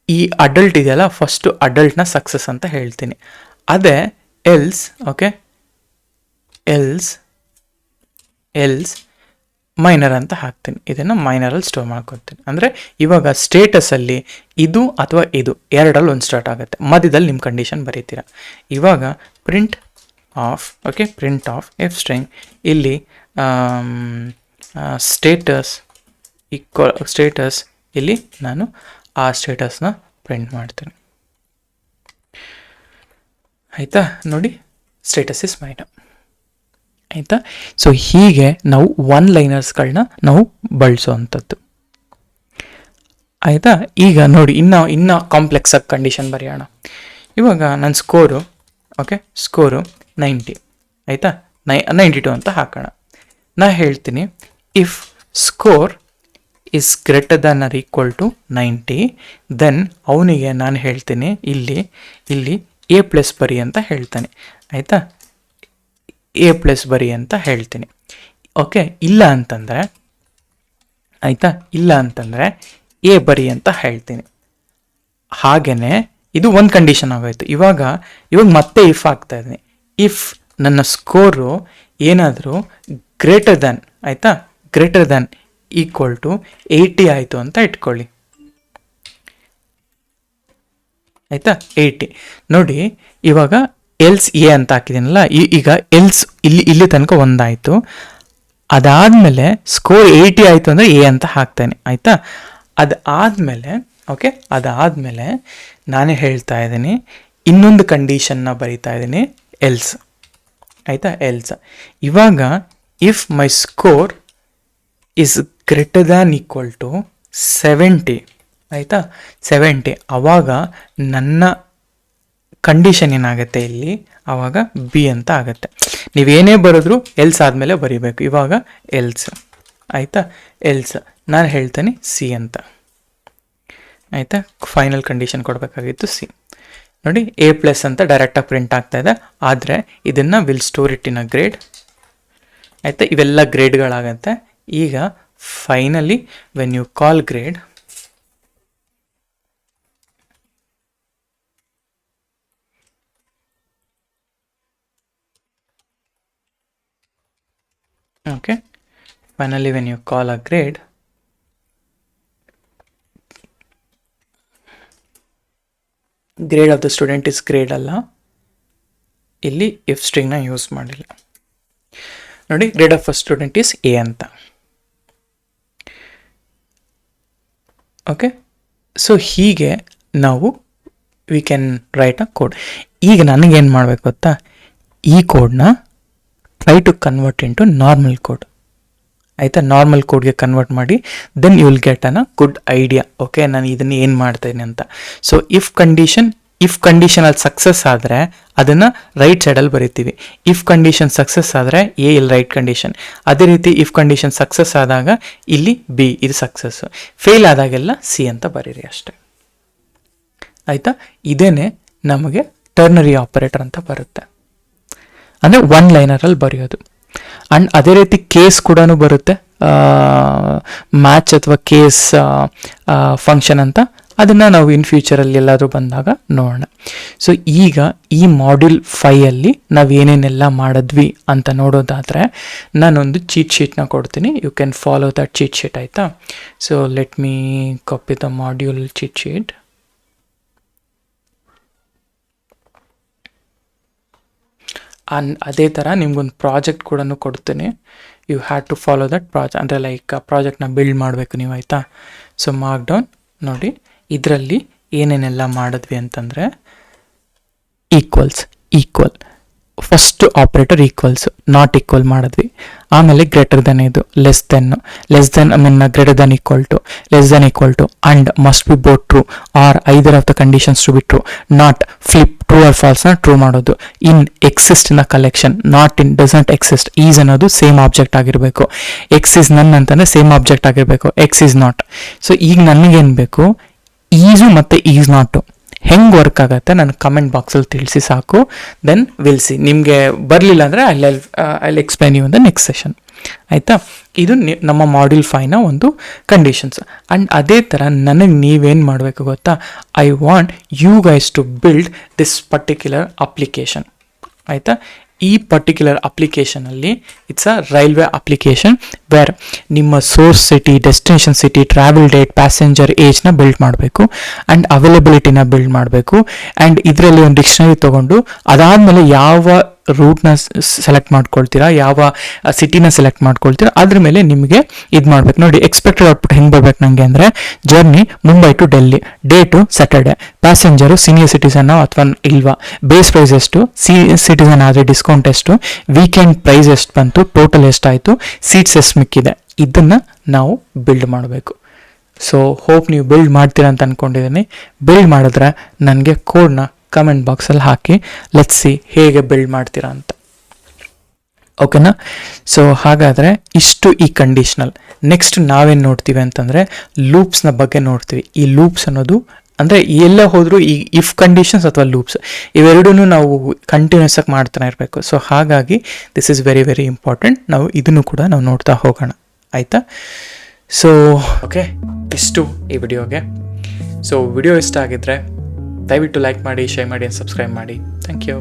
ಈ ಅಡಲ್ಟ್ ಇದೆಯಲ್ಲ, ಫಸ್ಟು ಅಡಲ್ಟ್ನ ಸಕ್ಸಸ್ ಅಂತ ಹೇಳ್ತೀನಿ. ಅದೇ ಎಲ್ಸ್ ಮೈನರ್ ಅಂತ ಹಾಕ್ತೀನಿ. ಇದನ್ನು ಮೈನರಲ್ಲಿ ಸ್ಟೋರ್ ಮಾಡ್ಕೊತೀನಿ. ಅಂದರೆ ಇವಾಗ ಸ್ಟೇಟಸಲ್ಲಿ ಇದು ಅಥವಾ ಇದು ಎರಡರಲ್ಲಿ ಒಂದು ಸ್ಟಾರ್ಟ್ ಆಗುತ್ತೆ, ಮಧ್ಯದಲ್ಲಿ ನಿಮ್ಮ ಕಂಡೀಷನ್ ಬರೀತೀರ. ಇವಾಗ ಪ್ರಿಂಟ್ ಆಫ್ ಎಫ್ ಸ್ಟ್ರಿಂಗ್ ಇಲ್ಲಿ ಸ್ಟೇಟಸ್ ಇಲ್ಲಿ ನಾನು ಆ ಸ್ಟೇಟಸ್ನ ಪ್ರಿಂಟ್ ಮಾಡ್ತೀನಿ. ಆಯಿತಾ? ನೋಡಿ, ಸ್ಟೇಟಸ್ ಇಸ್ ಮೈನರ್. ಆಯಿತಾ? ಸೊ ಹೀಗೆ ನಾವು ಒನ್ ಲೈನರ್ಸ್ಗಳನ್ನ ನಾವು ಬಳಸೋ ಅಂಥದ್ದು. ಆಯಿತಾ? ಈಗ ನೋಡಿ, ಇನ್ನೂ ಕಾಂಪ್ಲೆಕ್ಸ್ ಆಗಿ ಕಂಡೀಷನ್ ಬರೆಯೋಣ. ಇವಾಗ ನನ್ನ ಸ್ಕೋರು 90. ಆಯಿತಾ? 92 ಅಂತ ಹಾಕೋಣ. ನಾ ಹೇಳ್ತೀನಿ if score is greater than or equal to 90, then ಅವನಿಗೆ ನಾನು ಹೇಳ್ತೀನಿ ಇಲ್ಲಿ A+ ಬರಿ ಅಂತ ಹೇಳ್ತಾನೆ. ಆಯಿತಾ? A+ ಬರಿ ಅಂತ ಹೇಳ್ತೀನಿ. ಇಲ್ಲ ಅಂತಂದರೆ ಎ ಬರಿ ಅಂತ ಹೇಳ್ತೀನಿ. ಹಾಗೆಯೇ ಇದು ಒಂದು ಕಂಡೀಷನ್ ಆಗೋಯ್ತು. ಇವಾಗ ಮತ್ತೆ ಇಫ್ ಆಗ್ತಾ ಇದ್ದೀನಿ. ಇಫ್ ನನ್ನ ಸ್ಕೋರು ಏನಾದರೂ ಗ್ರೇಟರ್ ದ್ಯಾನ್, ಆಯಿತಾ, ಗ್ರೇಟರ್ ದ್ಯಾನ್ ಈಕ್ವಲ್ ಟು 80 ಆಯಿತು ಅಂತ ಇಟ್ಕೊಳ್ಳಿ, ಆಯಿತಾ, 80. ನೋಡಿ ಇವಾಗ ಎಲ್ಸ್ ಎ ಅಂತ ಹಾಕಿದ್ದೀನಲ್ಲ, ಈಗ ಎಲ್ಸ್ ಇಲ್ಲಿ ತನಕ ಒಂದಾಯಿತು, ಅದಾದಮೇಲೆ ಸ್ಕೋರ್ 80 ಆಯಿತು ಅಂದರೆ ಎ ಅಂತ ಹಾಕ್ತೇನೆ, ಆಯಿತಾ. ಅದಾದಮೇಲೆ ಓಕೆ, ಅದಾದಮೇಲೆ ನಾನೇ ಹೇಳ್ತಾ ಇದ್ದೀನಿ, ಇನ್ನೊಂದು ಕಂಡೀಷನ್ನ ಬರಿತಾ ಇದ್ದೀನಿ, ಎಲ್ಸ್, ಆಯಿತಾ, ಎಲ್ಸ್. ಇವಾಗ if my score is greater than equal to 70, ಆಯಿತಾ, 70, ಆವಾಗ ನನ್ನ ಕಂಡೀಷನ್ ಏನಾಗುತ್ತೆ ಇಲ್ಲಿ, ಆವಾಗ ಬಿ ಅಂತ ಆಗುತ್ತೆ. ನೀವೇನೇ ಬರೆದ್ರು ಎಲ್ಸ್ ಆದಮೇಲೆ ಬರಿಬೇಕು. ಇವಾಗ ಎಲ್ಸ್, ಆಯಿತಾ, ಎಲ್ಸ್ ನಾನು ಹೇಳ್ತೇನೆ ಸಿ ಅಂತ, ಆಯಿತಾ. ಫೈನಲ್ ಕಂಡೀಷನ್ ಕೊಡಬೇಕಾಗಿತ್ತು ಸಿ. ನೋಡಿ A+ ಅಂತ ಡೈರೆಕ್ಟಾಗಿ ಪ್ರಿಂಟ್ ಆಗ್ತಾ ಇದೆ, ಆದರೆ ಇದನ್ನು will store it in a grade, ಆಯಿತಾ. ಇವೆಲ್ಲ ಗ್ರೇಡ್ಗಳಾಗತ್ತೆ. ಈಗ finally when you call grade, okay, finally when you call a grade, grade of the student is grade ಅಲ್ಲ, ಇಲ್ಲಿ if string ನ ಯೂಸ್ ಮಾಡಿಲ್ಲ. ನೋಡಿ grade of a student is A ಅಂತ. ಓಕೆ, ಸೊ ಹೀಗೆ ನಾವು we can write a code. ಈಗ ನನಗೇನು ಮಾಡಬೇಕು ಗೊತ್ತಾ, ಈ ಕೋಡ್ನ try to convert into normal code, ಆಯಿತಾ. ನಾರ್ಮಲ್ ಕೋಡ್ಗೆ ಕನ್ವರ್ಟ್ ಮಾಡಿ then you will get an a good idea. Okay, ನಾನು ಇದನ್ನು ಏನು ಮಾಡ್ತೇನೆ ಅಂತ. ಸೊ ಇಫ್ ಕಂಡೀಷನ್ ಅಲ್ಲಿ ಸಕ್ಸಸ್ ಆದರೆ ಅದನ್ನು ರೈಟ್ ಸೈಡಲ್ಲಿ ಬರಿತೀವಿ. ಇಫ್ ಕಂಡೀಷನ್ ಸಕ್ಸಸ್ ಆದರೆ ಎ ಇಲ್ಲಿ ರೈಟ್ ಕಂಡೀಷನ್, ಅದೇ ರೀತಿ ಇಫ್ ಕಂಡೀಷನ್ ಸಕ್ಸಸ್ ಆದಾಗ ಇಲ್ಲಿ ಬಿ ಇದು ಸಕ್ಸಸ್ಸು, ಫೇಲ್ ಆದಾಗೆಲ್ಲ ಸಿ ಅಂತ ಬರೀರಿ ಅಷ್ಟೆ, ಆಯಿತಾ. ಇದೇನೆ ನಮಗೆ ಟರ್ನರಿ ಆಪರೇಟರ್ ಅಂತ ಬರುತ್ತೆ, ಅಂದರೆ ಒನ್ ಲೈನರಲ್ಲಿ ಬರೆಯೋದು. ಆ್ಯಂಡ್ ಅದೇ ರೀತಿ ಕೇಸ್ ಕೂಡ ಬರುತ್ತೆ, ಮ್ಯಾಚ್ ಅಥವಾ ಕೇಸ್ ಫಂಕ್ಷನ್ ಅಂತ. ಅದನ್ನು ನಾವು ಇನ್ ಫ್ಯೂಚರಲ್ಲಿ ಎಲ್ಲಾದರೂ ಬಂದಾಗ ನೋಡೋಣ. ಸೊ ಈಗ ಈ ಮಾಡ್ಯೂಲ್ 5ಅಲ್ಲಿ ನಾವು ಏನೇನೆಲ್ಲ ಮಾಡಿದ್ವಿ ಅಂತ ನೋಡೋದಾದರೆ ನಾನೊಂದು ಚೀಟ್ ಶೀಟ್ನ ಕೊಡ್ತೀನಿ, you can follow that cheat sheet, ಆಯಿತಾ. So let me copy the module cheat sheet. ಅದೇ ಥರ ನಿಮ್ಗೊಂದು ಪ್ರಾಜೆಕ್ಟ್ ಕೂಡ ಕೊಡ್ತೀನಿ, you have to follow that project, ಅಂದರೆ ಲೈಕ್ ಪ್ರಾಜೆಕ್ಟ್ನ ಬಿಲ್ಡ್ ಮಾಡಬೇಕು ನೀವು, ಆಯಿತಾ. ಸೊ ಮಾರ್ಕ್ ಡೌನ್ ನೋಡಿ, ಇದರಲ್ಲಿ ಏನೇನೆಲ್ಲ ಮಾಡಿದ್ವಿ ಅಂತಂದರೆ equal, first operator equals, not equal ಮಾಡಿದ್ವಿ. ಆಮೇಲೆ ಗ್ರೇಟರ್ ದೆನ್, ಇದು less than I mean greater than equal to, less then equal to, and must be both true or either of the conditions to be true, not flip true or ಫಾಲ್ಸ್ನ true ಮಾಡೋದು. In exist in a collection, not in doesn't exist. Is ಅನ್ನೋದು same object ಆಗಿರಬೇಕು, x is none ಅಂತಂದರೆ same object ಆಗಿರಬೇಕು, x is not. So ಈಗ ನನಗೇನು ಬೇಕು, ಈಸು ಮತ್ತು ಈಸ್ ನಾಟು ಹೆಂಗೆ ವರ್ಕ್ ಆಗುತ್ತೆ ನಾನು ಕಮೆಂಟ್ ಬಾಕ್ಸಲ್ಲಿ ತಿಳಿಸಿ ಸಾಕು, ದೆನ್ ವಿಲ್ ಸಿ. ನಿಮಗೆ ಬರಲಿಲ್ಲ ಅಂದರೆ I explain you in the next session, ಆಯಿತಾ. ಇದು ನಮ್ಮ ಮಾಡ್ಯೂಲ್ 5ನ ಒಂದು ಕಂಡೀಷನ್ಸ್. ಆ್ಯಂಡ್ ಅದೇ ಥರ ನನಗೆ ನೀವೇನು ಮಾಡಬೇಕು ಗೊತ್ತಾ, I want you guys to build this particular application, ಆಯಿತಾ. ಈ ಪರ್ಟಿಕ್ಯುಲರ್ ಅಪ್ಲಿಕೇಶನಲ್ಲಿ it's a railway application where ನಿಮ್ಮ source city, destination city, travel date, passenger ಏಜ್ನ ಬಿಲ್ಡ್ ಮಾಡಬೇಕು ಆ್ಯಂಡ್ ಅವೈಲಬಿಲಿಟಿನ ಬಿಲ್ಡ್ ಮಾಡಬೇಕು. ಆ್ಯಂಡ್ ಇದರಲ್ಲಿ ಒಂದು ಡಿಕ್ಷನರಿ ತೊಗೊಂಡು ಅದಾದಮೇಲೆ ಯಾವ ರೂಟ್ನ ಸೆಲೆಕ್ಟ್ ಮಾಡ್ಕೊಳ್ತೀರಾ, ಯಾವ ಸಿಟಿನ ಸೆಲೆಕ್ಟ್ ಮಾಡ್ಕೊಳ್ತೀರಾ, ಅದ್ರ ಮೇಲೆ ನಿಮಗೆ ಇದು ಮಾಡಬೇಕು. ನೋಡಿ ಎಕ್ಸ್ಪೆಕ್ಟೆಡ್ ಔಟ್ಪುಟ್ ಹೆಂಗೆ ಬರ್ಬೇಕು ನನಗೆ ಅಂದರೆ, journey Mumbai to Delhi, date Saturday, passenger senior citizen ಅಥವಾ ಇಲ್ವಾ, ಬೇಸ್ ಪ್ರೈಸ್ ಎಷ್ಟು, ಸಿಟಿಸನ್ ಆದರೆ ಡಿಸ್ಕೌಂಟ್ ಎಷ್ಟು, ವೀಕೆಂಡ್ ಪ್ರೈಸ್ ಎಷ್ಟು ಬಂತು, ಟೋಟಲ್ ಎಷ್ಟಾಯಿತು, ಸೀಟ್ಸ್ ಎಷ್ಟು ಮಿಕ್ಕಿದೆ, ಇದನ್ನು ನಾವು ಬಿಲ್ಡ್ ಮಾಡಬೇಕು. ಸೊ ಹೋಪ್ ನೀವು ಬಿಲ್ಡ್ ಮಾಡ್ತೀರಾ ಅಂತ ಅಂದ್ಕೊಂಡಿದ್ದೀನಿ. ಬಿಲ್ಡ್ ಮಾಡಿದ್ರೆ ನನಗೆ ಕೋಡ್ನ ಕಮೆಂಟ್ ಬಾಕ್ಸಲ್ಲಿ ಹಾಕಿ, ಲೆಟ್ಸ್ ಸಿ ಹೇಗೆ ಬಿಲ್ಡ್ ಮಾಡ್ತೀರಾ ಅಂತ, ಓಕೆನಾ. ಸೊ ಹಾಗಾದರೆ ಇಷ್ಟು ಈ ಕಂಡೀಷ್ನಲ್. ನೆಕ್ಸ್ಟ್ ನಾವೇನು ನೋಡ್ತೀವಿ ಅಂತಂದರೆ ಲೂಪ್ಸ್ನ ಬಗ್ಗೆ ನೋಡ್ತೀವಿ. ಈ ಲೂಪ್ಸ್ ಅನ್ನೋದು ಅಂದರೆ ಎಲ್ಲ ಹೋದರೂ ಈ ಇಫ್ ಕಂಡೀಷನ್ಸ್ ಅಥವಾ ಲೂಪ್ಸ್ ಇವೆರಡೂ ನಾವು ಕಂಟಿನ್ಯೂಸ್ ಆಗಿ ಮಾಡ್ತಾನೆ ಇರಬೇಕು. ಸೊ ಹಾಗಾಗಿ this is very very important. ನಾವು ಇದನ್ನು ಕೂಡ ನಾವು ನೋಡ್ತಾ ಹೋಗೋಣ, ಆಯಿತಾ. ಸೊ ಓಕೆ, ಇಷ್ಟು ಈ ವಿಡಿಯೋಗೆ. ಸೊ ವಿಡಿಯೋ ಇಷ್ಟ ಆಗಿದ್ದರೆ ದಯವಿಟ್ಟು ಲೈಕ್ ಮಾಡಿ, ಶೇರ್ ಮಾಡಿ, ಸಬ್ಸ್ಕ್ರೈಬ್ ಮಾಡಿ. Thank you.